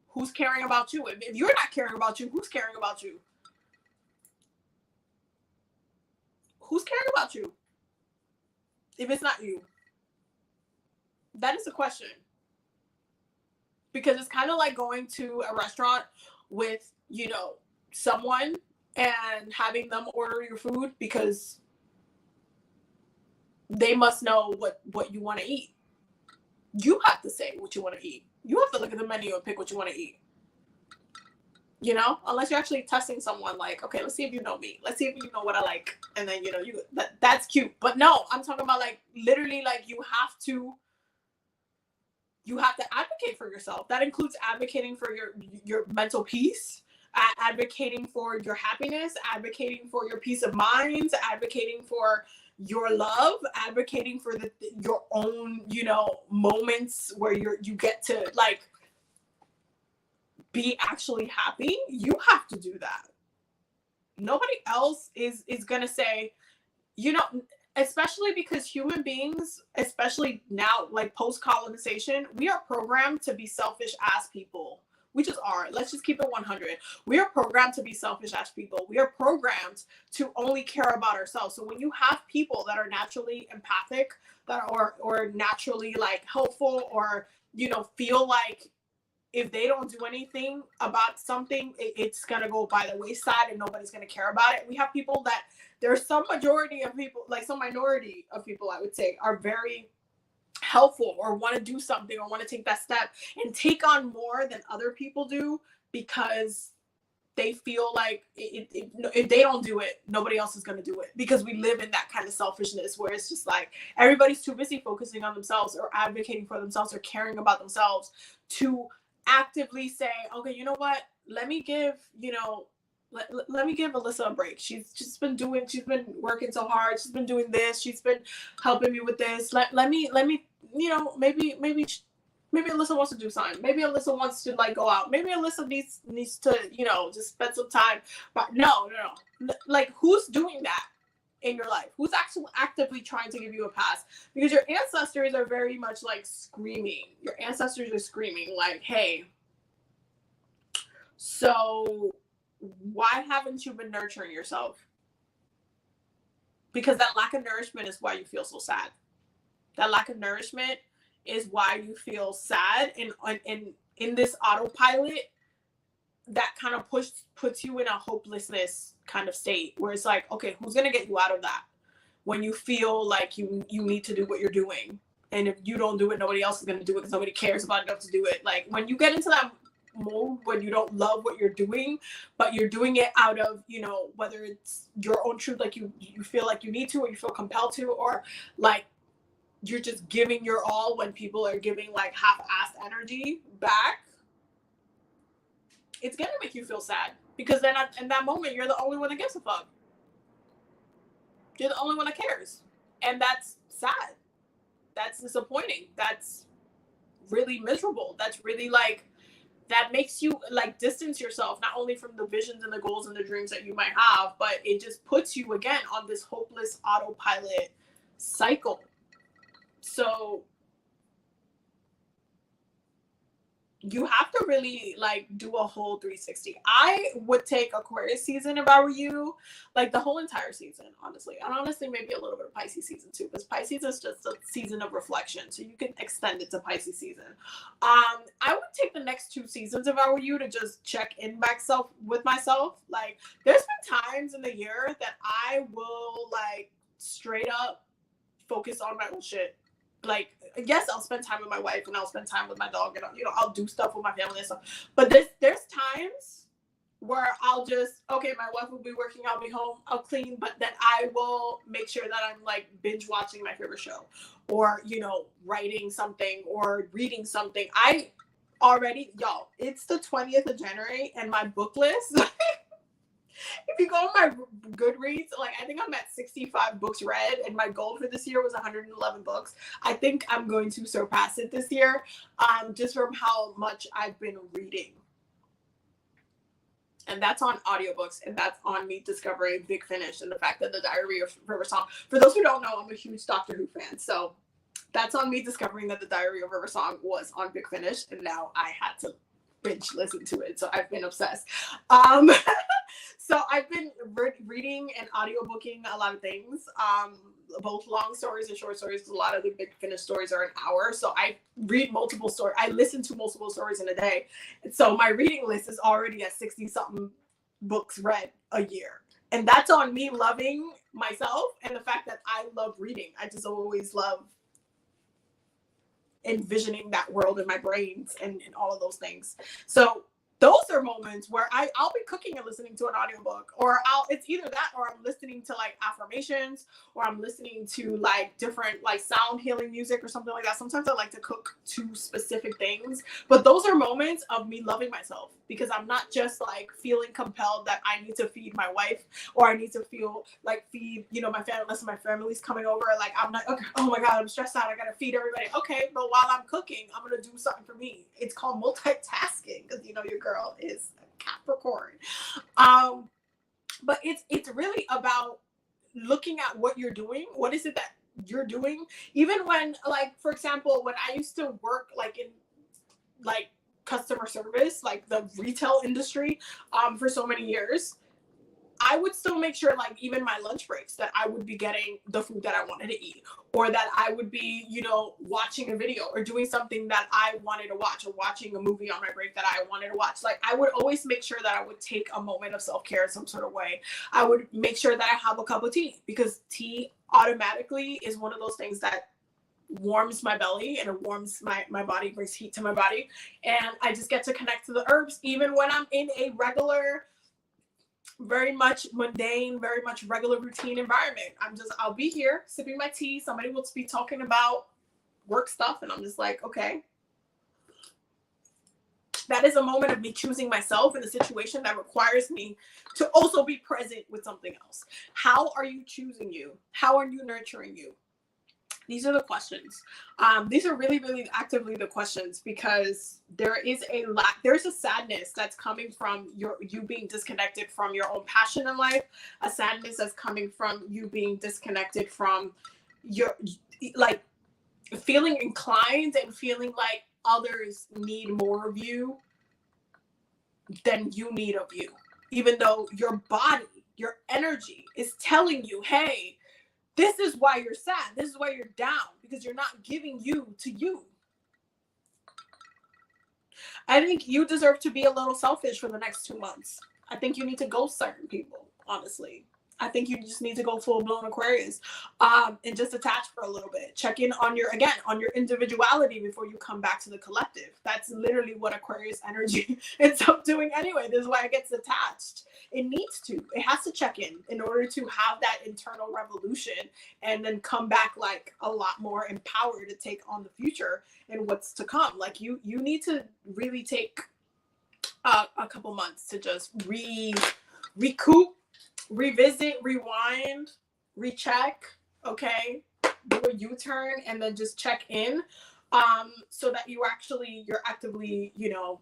S1: Who's caring about you? If you're not caring about you, who's caring about you? Who's caring about you if it's not you? That is the question. Because it's kind of like going to a restaurant with, someone, and having them order your food because they must know what you want to eat. You have to say what you want to eat. You have to look at the menu and pick what you want to eat. You know, unless you're actually testing someone, like, okay, let's see if you know me. Let's see if you know what I like. And then, you know, that's cute. But no, I'm talking about like literally like you have to advocate for yourself. That includes advocating for your mental peace, advocating for your happiness, advocating for your peace of mind, advocating for your love, advocating for your own, you know, moments where you get to like be actually happy. You have to do that. Nobody else is gonna say, you know, especially because human beings, especially now, like post-colonization, we are programmed to be selfish ass people. We just are. Let's just keep it 100. We are programmed to be selfish ass people. We are programmed to only care about ourselves. So when you have people that are naturally empathic, that are or naturally like helpful, or, you know, feel like if they don't do anything about something, it's going to go by the wayside and nobody's going to care about it. We have people that there's some majority of people, like some minority of people, I would say, are very helpful or want to do something or want to take that step and take on more than other people do because they feel like if they don't do it, nobody else is going to do it, because we live in that kind of selfishness where it's just like everybody's too busy focusing on themselves or advocating for themselves or caring about themselves to actively say, okay, you know what, let me give, you know, let me give Alyssa a break. She's been working so hard. She's been doing this. She's been helping me with this. Let me, you know, maybe Alyssa wants to do something. Maybe Alyssa wants to like go out. Maybe Alyssa needs to, you know, just spend some time. But no. Like, who's doing that in your life? Who's actually actively trying to give you a pass? Because your ancestors are very much like screaming. Your ancestors are screaming like, hey, so why haven't you been nurturing yourself? Because that lack of nourishment is why you feel so sad. That lack of nourishment is why you feel sad, and in this autopilot that kind of puts you in a hopelessness kind of state where it's like, okay, who's gonna get you out of that when you feel like you need to do what you're doing, and if you don't do it, nobody else is gonna do it because nobody cares about enough to do it. Like when you get into that mode when you don't love what you're doing, but you're doing it out of, you know, whether it's your own truth, like you feel like you need to, or you feel compelled to, or like you're just giving your all when people are giving like half-assed energy back, it's gonna make you feel sad, because then in that moment you're the only one that gives a fuck. You're the only one that cares, and that's sad. That's disappointing. That's really miserable. That's really like, that makes you like distance yourself not only from the visions and the goals and the dreams that you might have, but it just puts you again on this hopeless autopilot cycle. So you have to really like do a whole 360. I would take Aquarius season if I were you, like the whole entire season, honestly. And honestly, maybe a little bit of Pisces season too, because Pisces is just a season of reflection. So you can extend it to Pisces season. I would take the next 2 seasons if I were you to just check in with myself. Like there's been times in the year that I will like straight up focus on my own shit. Like, yes, I'll spend time with my wife and I'll spend time with my dog, and you know, I'll do stuff with my family and stuff. But there's times where I'll just, okay, my wife will be working, I'll be home, I'll clean, but then I will make sure that I'm like binge watching my favorite show, or, you know, writing something or reading something. Y'all, it's the 20th of January and my book list if you go on my Goodreads, like I think I'm at 65 books read, and my goal for this year was 111 books. I think I'm going to surpass it this year, just from how much I've been reading. And that's on audiobooks, and that's on me discovering Big Finish and the fact that the Diary of River Song. For those who don't know, I'm a huge Doctor Who fan, so that's on me discovering that the Diary of River Song was on Big Finish, and now I had to binge listen to it. So I've been obsessed. So I've been reading and audiobooking a lot of things, both long stories and short stories. A lot of the Big Finish stories are an hour. So I read multiple stories. I listen to multiple stories in a day. And so my reading list is already at 60 something books read a year. And that's on me loving myself and the fact that I love reading. I just always love envisioning that world in my brains and all of those things. So those are moments where I'll be cooking and listening to an audiobook, or it's either that or I'm listening to like affirmations, or I'm listening to like different like sound healing music or something like that. Sometimes I like to cook to specific things, but those are moments of me loving myself, because I'm not just like feeling compelled that I need to feed my wife, or I need to feel like feed, you know, my family, unless my family's coming over. Like I'm not, okay, oh my God, I'm stressed out, I gotta feed everybody. Okay, but while I'm cooking, I'm gonna do something for me. It's called multitasking, because you know your girl is a Capricorn. But it's really about looking at what you're doing. What is it that you're doing? Even when, like, for example, when I used to work like in like customer service, like the retail industry, for so many years, I would still make sure, like, even my lunch breaks, that I would be getting the food that I wanted to eat, or that I would be, you know, watching a video or doing something that I wanted to watch, or watching a movie on my break that I wanted to watch. Like, I would always make sure that I would take a moment of self-care in some sort of way. I would make sure that I have a cup of tea, because tea automatically is one of those things that warms my belly, and it warms my body, brings heat to my body. And I just get to connect to the herbs, even when I'm in a regular, very much mundane, very much regular routine environment. I'll be here sipping my tea. Somebody will be talking about work stuff, and I'm just like, okay. That is a moment of me choosing myself in a situation that requires me to also be present with something else. How are you choosing you? How are you nurturing you? These are the questions. These are really, really actively the questions, because there's a sadness that's coming from you being disconnected from your own passion in life, a sadness that's coming from you being disconnected from your, like, feeling inclined and feeling like others need more of you than you need of you, even though your body, your energy is telling you, hey, this is why you're sad. This is why you're down, because you're not giving you to you. I think you deserve to be a little selfish for the next 2 months. I think you need to ghost certain people, honestly. I think you just need to go full blown Aquarius, and just attach for a little bit. Check in on your individuality before you come back to the collective. That's literally what Aquarius energy ends up doing anyway. This is why it gets attached. It needs to. It has to check in order to have that internal revolution, and then come back like a lot more empowered to take on the future and what's to come. Like you need to really take a couple months to just recoup, revisit, rewind, recheck, okay, do a U-turn, and then just check in, so that you're actively, you know,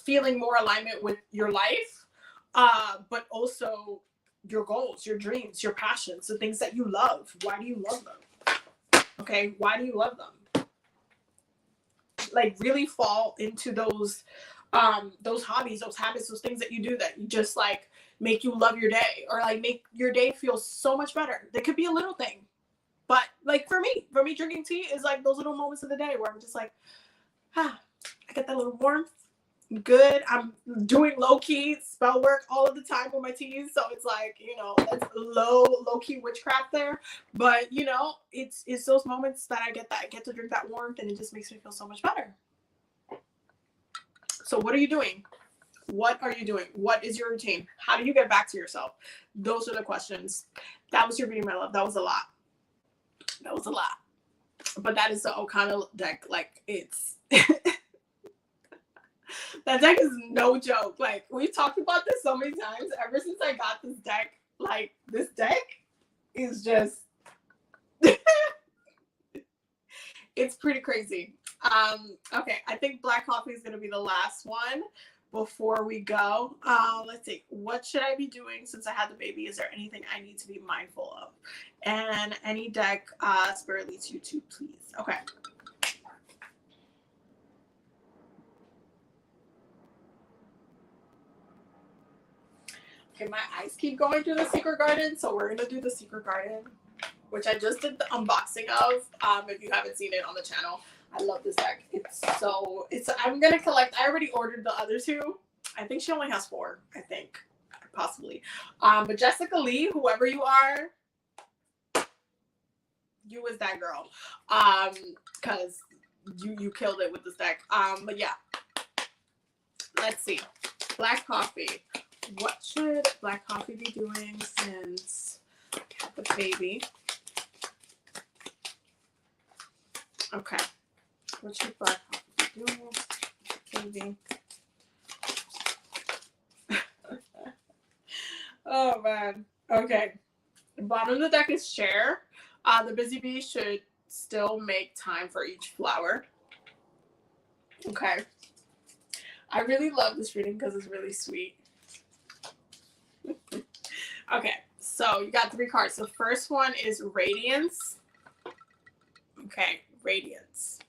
S1: feeling more alignment with your life, but also your goals, your dreams, your passions, the things that you love. Why do you love them? Okay, why do you love them? Like, really fall into those hobbies, those habits, those things that you do that you just like make you love your day, or like make your day feel so much better. There could be a little thing, but like for me, drinking tea is like those little moments of the day where I'm just like, I get that little warmth. Good. I'm doing low key spell work all of the time with my teas, so it's like, you know, that's low key witchcraft there. But you know, it's those moments that I get to drink that warmth, and it just makes me feel so much better. So what are you doing? What are you doing? What is your routine? How do you get back to yourself? Those are the questions. That was your reading, my love. That was a lot. But that is the Okana deck. Like, it's that deck is no joke. Like, we've talked about this so many times. Ever since I got this deck, like, this deck is just it's pretty crazy. Okay, I think black coffee is gonna be the last one before we go. Let's see, what should I be doing since I had the baby? Is there anything I need to be mindful of? And any deck Spirit leads you to, please. Okay. Okay, my eyes keep going through the Secret Garden, so we're gonna do the Secret Garden, which I just did the unboxing of. If you haven't seen it on the channel, I love this deck. I'm gonna collect. I already ordered the other two. I think she only has 4. I think possibly. But Jessica Lee, whoever you are, you was that girl. Because you killed it with this deck. But yeah. Let's see. Black coffee. What should black coffee be doing since I had the baby? Okay. What should black coffee be doing? Baby. Oh man. Okay. The bottom of the deck is share. The busy bee should still make time for each flower. Okay. I really love this reading because it's really sweet. Okay, so you got 3 cards. The first one is Radiance. Okay, Radiance.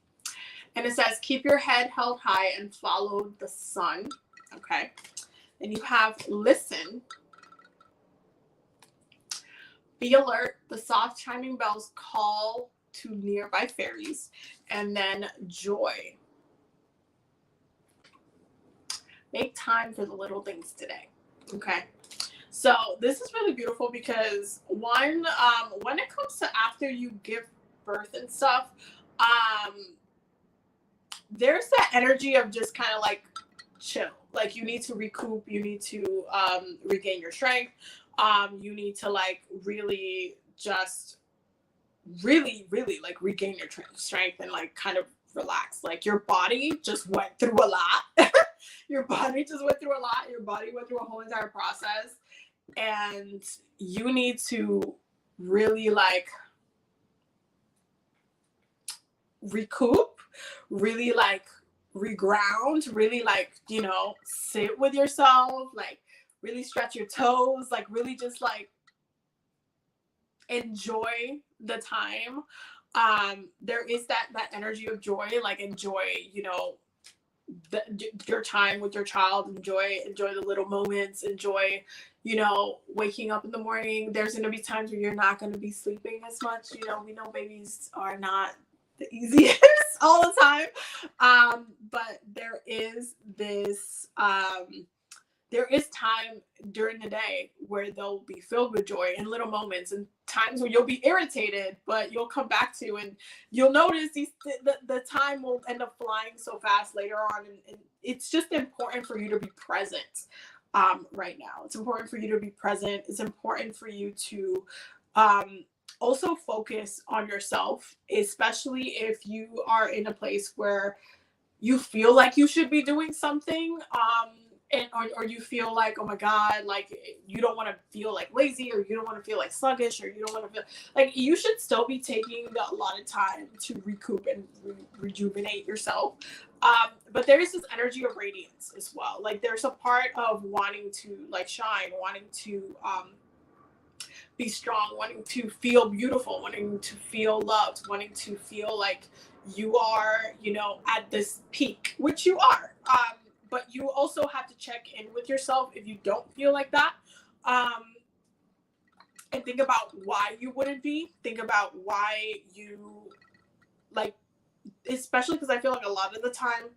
S1: And it says, keep your head held high and follow the sun. Okay. Then you have Listen. Be alert. The soft chiming bells call to nearby fairies. And then Joy. Make time for the little things today. Okay. So this is really beautiful because one, when it comes to after you give birth and stuff, there's that energy of just kind of like chill. Like you need to recoup. You need to regain your strength. You need to like really just really like regain your strength and like kind of relax. Like your body just went through a lot. Your body just went through a lot. Your body went through a whole entire process. And you need to really like recoup, really like reground, really like, you know, sit with yourself, like really stretch your toes, like really just like enjoy the time. There is that energy of joy, like enjoy, you know, your time with your child, enjoy the little moments, enjoy, you know, waking up in the morning. There's going to be times where you're not going to be sleeping as much. You know, we know babies are not the easiest all the time. But there is this, there is time during the day where they'll be filled with joy and little moments, and times where you'll be irritated, but you'll come back to, and you'll notice the time will end up flying so fast later on. And it's just important for you to be present right now. It's important for you to be present. It's important for you to also focus on yourself, especially if you are in a place where you feel like you should be doing something. Or you feel like, oh my God, like you don't want to feel like lazy, or you don't want to feel like sluggish, or you don't want to feel like you should still be taking a lot of time to recoup and rejuvenate yourself. But there is this energy of radiance as well. Like there's a part of wanting to like shine, wanting to be strong, wanting to feel beautiful, wanting to feel loved, wanting to feel like you are, you know, at this peak, which you are. But you also have to check in with yourself if you don't feel like that. And think about why you wouldn't be. Think about why you, like, especially because I feel like a lot of the time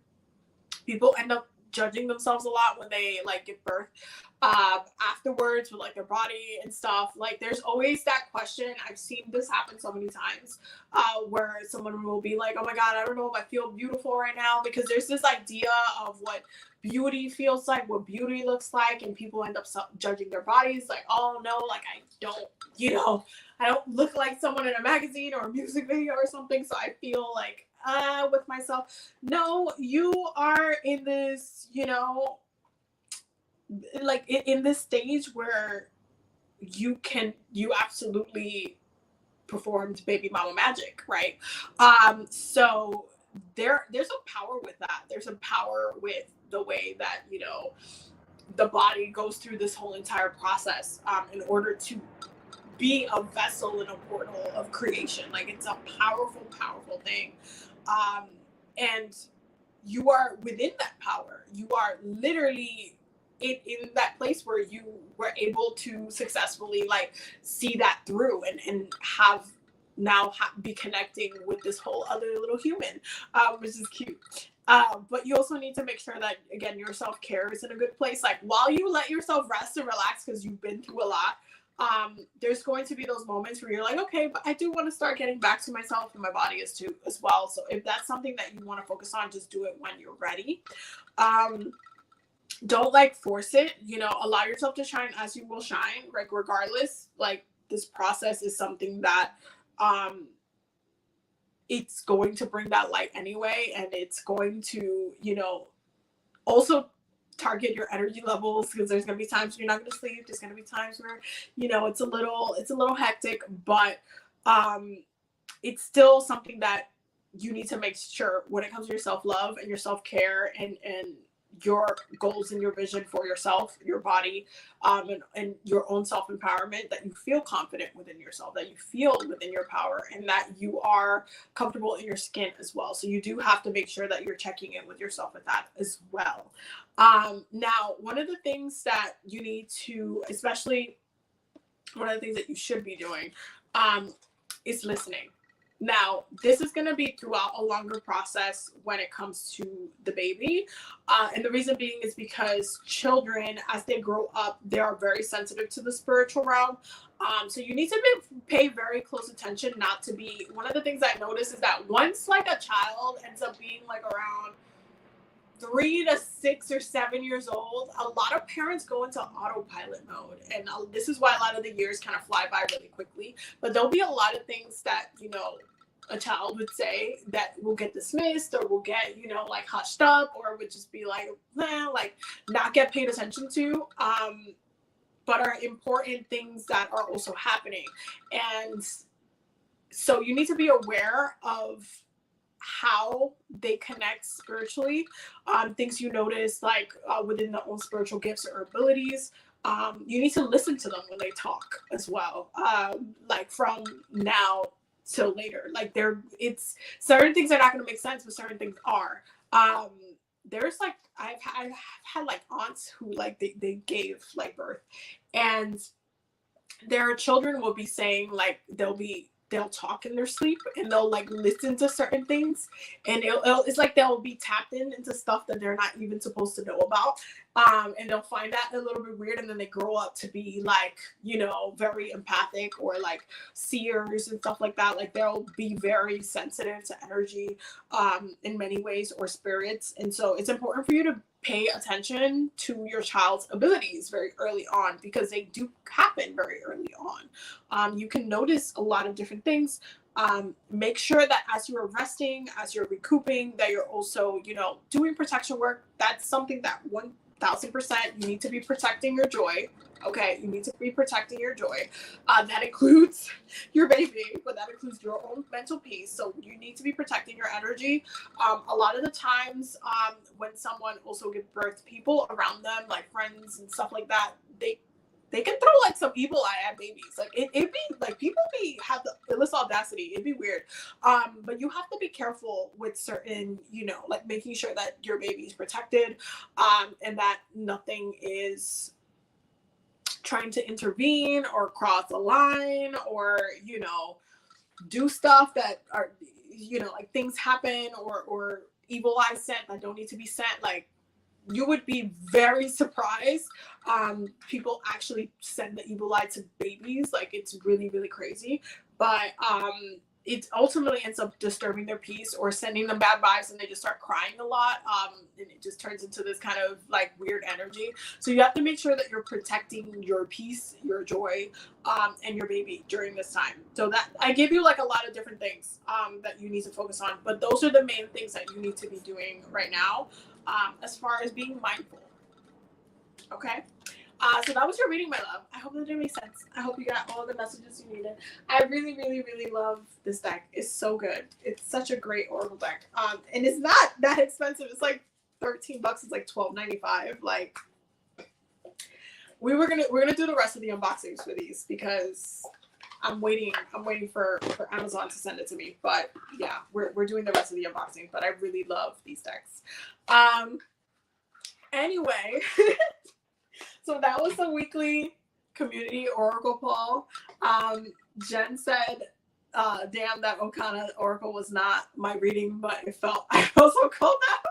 S1: people end up judging themselves a lot when they, like, give birth. Afterwards with, like, their body and stuff. Like, there's always that question. I've seen this happen so many times where someone will be like, oh my God, I don't know if I feel beautiful right now, because there's this idea of what beauty feels like, what beauty looks like, and people end up judging their bodies like, oh no, like I don't, you know, I don't look like someone in a magazine or a music video or something, so I feel like with myself. No, you are in this, you know, like in this stage where you absolutely performed baby mama magic, right? So there's a power with that. There's a power with the way that, you know, the body goes through this whole entire process in order to be a vessel and a portal of creation. Like it's a powerful thing. And you are within that power. You are literally in that place where you were able to successfully like see that through and be connecting with this whole other little human, which is cute. But you also need to make sure that, again, your self-care is in a good place. Like, while you let yourself rest and relax because you've been through a lot, there's going to be those moments where you're like, okay, but I do want to start getting back to myself, and my body is too as well. So if that's something that you want to focus on, just do it when you're ready. Don't like force it, allow yourself to shine as you will shine, like, regardless. Like, this process is something that it's going to bring that light anyway, and it's going to, also target your energy levels, because there's going to be times when you're not going to sleep. There's going to be times where, it's a little hectic, but it's still something that you need to make sure, when it comes to your self-love and your self-care and your goals and your vision for yourself, your body, and your own self-empowerment, that you feel confident within yourself, that you feel within your power, and that you are comfortable in your skin as well. So you do have to make sure that you're checking in with yourself with that as well. Now, one of the things that you need to, especially one of the things that you should be doing, is listening. Now, this is going to be throughout a longer process when it comes to the baby. And the reason being is because children, as they grow up, they are very sensitive to the spiritual realm. So you need to pay very close attention, not to be, one of the things I noticed is that once, like, a child ends up being like around 3 to 6 or 7 years old, a lot of parents go into autopilot mode. And this is why a lot of the years kind of fly by really quickly. But there'll be a lot of things that, a child would say that will get dismissed, or will get, like, hushed up, or would just be like, like, not get paid attention to, but are important things that are also happening. And so you need to be aware of how they connect spiritually, things you notice, like, within their own spiritual gifts or abilities. You need to listen to them when they talk as well, like, from now till later. Like, it's certain things are not going to make sense, but certain things are. There's, like, I've had like aunts who, like, they gave, like, birth, and their children will be saying, like, they'll talk in their sleep, and they'll, like, listen to certain things, and it's like they'll be tapped into stuff that they're not even supposed to know about, and they'll find that a little bit weird, and then they grow up to be, like, very empathic, or, like, seers and stuff like that. Like, they'll be very sensitive to energy in many ways, or spirits. And so it's important for you to pay attention to your child's abilities very early on, because they do happen very early on. You can notice a lot of different things. Make sure that as you're resting, as you're recouping, that you're also, doing protection work. That's something that 1000% you need to be protecting your joy. Okay, you need to be protecting your joy. That includes your baby, but that includes your own mental peace. So you need to be protecting your energy. A lot of the times, when someone also gives birth, people around them, like friends and stuff like that, they can throw, like, some evil eye at babies. Like, it'd be like, people have the illest audacity. It'd be weird. But you have to be careful with certain, like, making sure that your baby is protected, and that nothing is trying to intervene or cross a line, or, do stuff that are, like, things happen, or evil eyes sent that don't need to be sent. Like, you would be very surprised. People actually send the evil eye to babies. Like, it's really, really crazy. But it ultimately ends up disturbing their peace, or sending them bad vibes, and they just start crying a lot. And it just turns into this kind of, like, weird energy. So you have to make sure that you're protecting your peace, your joy, and your baby during this time. So that I give you, like, a lot of different things that you need to focus on. But those are the main things that you need to be doing right now, as far as being mindful. Okay. So that was your reading, my love. I hope that did make sense. I hope you got all the messages you needed. I really, really, really love this deck. It's so good. It's such a great oracle deck. And it's not that expensive. It's like $13. It's like $12.95. Like, we're gonna do the rest of the unboxings for these, because I'm waiting for Amazon to send it to me. But yeah, we're doing the rest of the unboxing. But I really love these decks. Anyway. So that was the weekly community oracle poll. Jen said, damn, that Okana oracle was not my reading, but I felt so called out.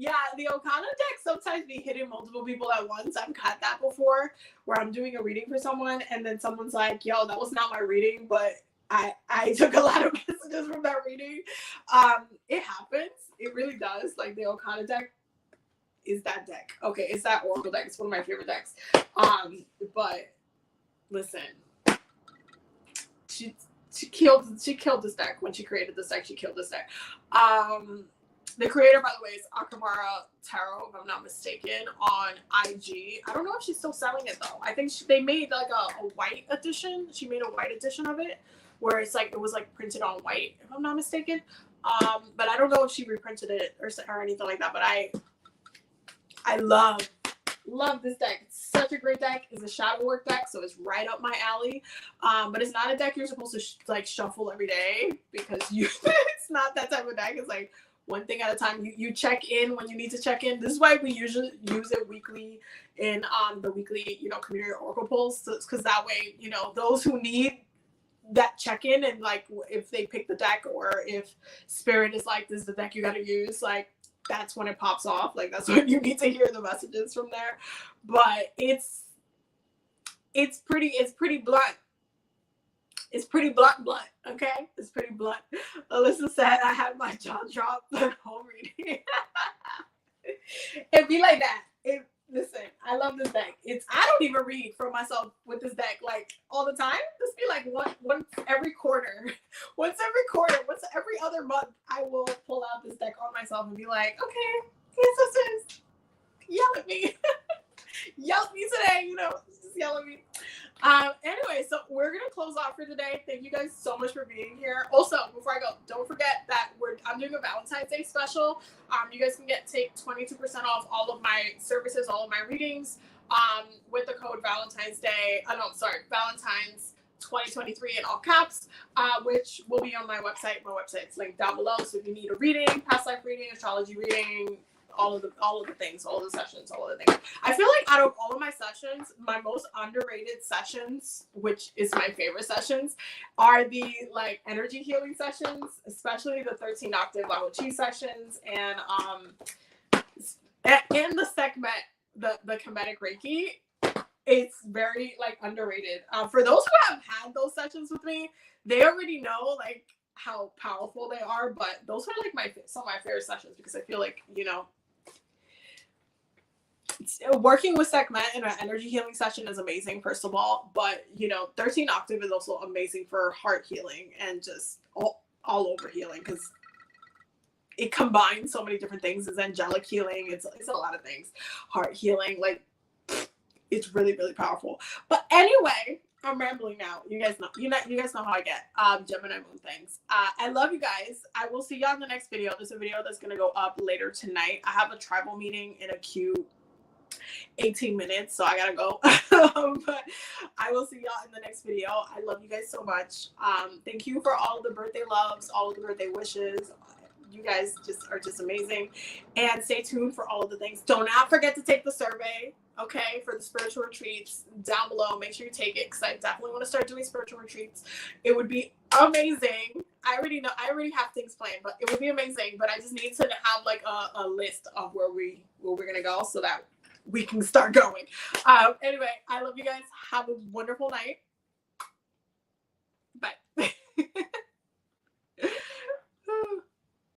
S1: Yeah, the Okana deck sometimes be hitting multiple people at once. I've had that before where I'm doing a reading for someone and then someone's like, yo, that was not my reading, but I took a lot of messages from that reading. It happens. It really does. Like the Okana deck is that deck. Okay, it's that Oracle deck. It's one of my favorite decks. But listen, she killed this deck when she created this deck. She killed this deck. The creator, by the way, is Akamara Tarot, if I'm not mistaken, on IG. I don't know if she's still selling it though. I think they made like a white edition. She made a white edition of it, where it's like it was like printed on white, if I'm not mistaken. But I don't know if she reprinted it or anything like that. But I love this deck. It's such a great deck. It's a shadow work deck, so it's right up my alley. But it's not a deck you're supposed to like shuffle every day because it's not that type of deck. It's like one thing at a time. You check in when you need to check in. This is why we usually use it weekly in the weekly, community oracle polls, because that way, those who need that check-in and like if they pick the deck or if spirit is like, this is the deck you got to use, like that's when it pops off. Like that's when you need to hear the messages from there. But it's pretty blunt. It's pretty blunt, okay? It's pretty blunt. Alyssa said I had my jaw dropped at home reading. It'd be like that. Listen, I love this deck. I don't even read for myself with this deck like all the time. This be like once every quarter. Once every other month, I will pull out this deck on myself and be like, okay, yes, sisters, yell at me. Yell at me today, just yell at me. Anyway, so we're gonna close off for today. Thank you guys so much for being here. Also, before I go, don't forget that I'm doing a Valentine's Day special. You guys can take 22% off all of my services, all of my readings, with the code Valentine's Day. Valentine's 2023 in all caps, which will be on my website. My website's linked down below. So if you need a reading, past life reading, astrology reading, all of the things, all of the sessions, all of the things. I feel like out of all of my sessions, my most underrated sessions, which is my favorite sessions, are the like energy healing sessions, especially the 13 octave Lao Chi sessions and the segment, the Kemetic Reiki. It's very like underrated. For those who have had those sessions with me, they already know like how powerful they are, but those are like some of my favorite sessions because I feel like, working with segment in an energy healing session is amazing, first of all, but 13 octave is also amazing for heart healing and just all over healing because it combines so many different things. It's angelic healing, it's a lot of things, heart healing, like it's really, really powerful. But anyway, I'm rambling now. You guys know how I get. Gemini moon things. I love you guys. I will see y'all in the next video. There's a video that's gonna go up later tonight. I have a tribal meeting in a cute 18 minutes, so I gotta go. But I will see y'all in the next video. I love you guys so much. Thank you for all of the birthday loves, all of the birthday wishes. You guys are just amazing. And stay tuned for all of the things. Do not forget to take the survey, okay, for the spiritual retreats down below. Make sure you take it because I definitely want to start doing spiritual retreats. It would be amazing. I already have things planned, but it would be amazing. But I just need to have like a list of where we're gonna go so that we can start going. Anyway, I love you guys. Have a wonderful night. Bye.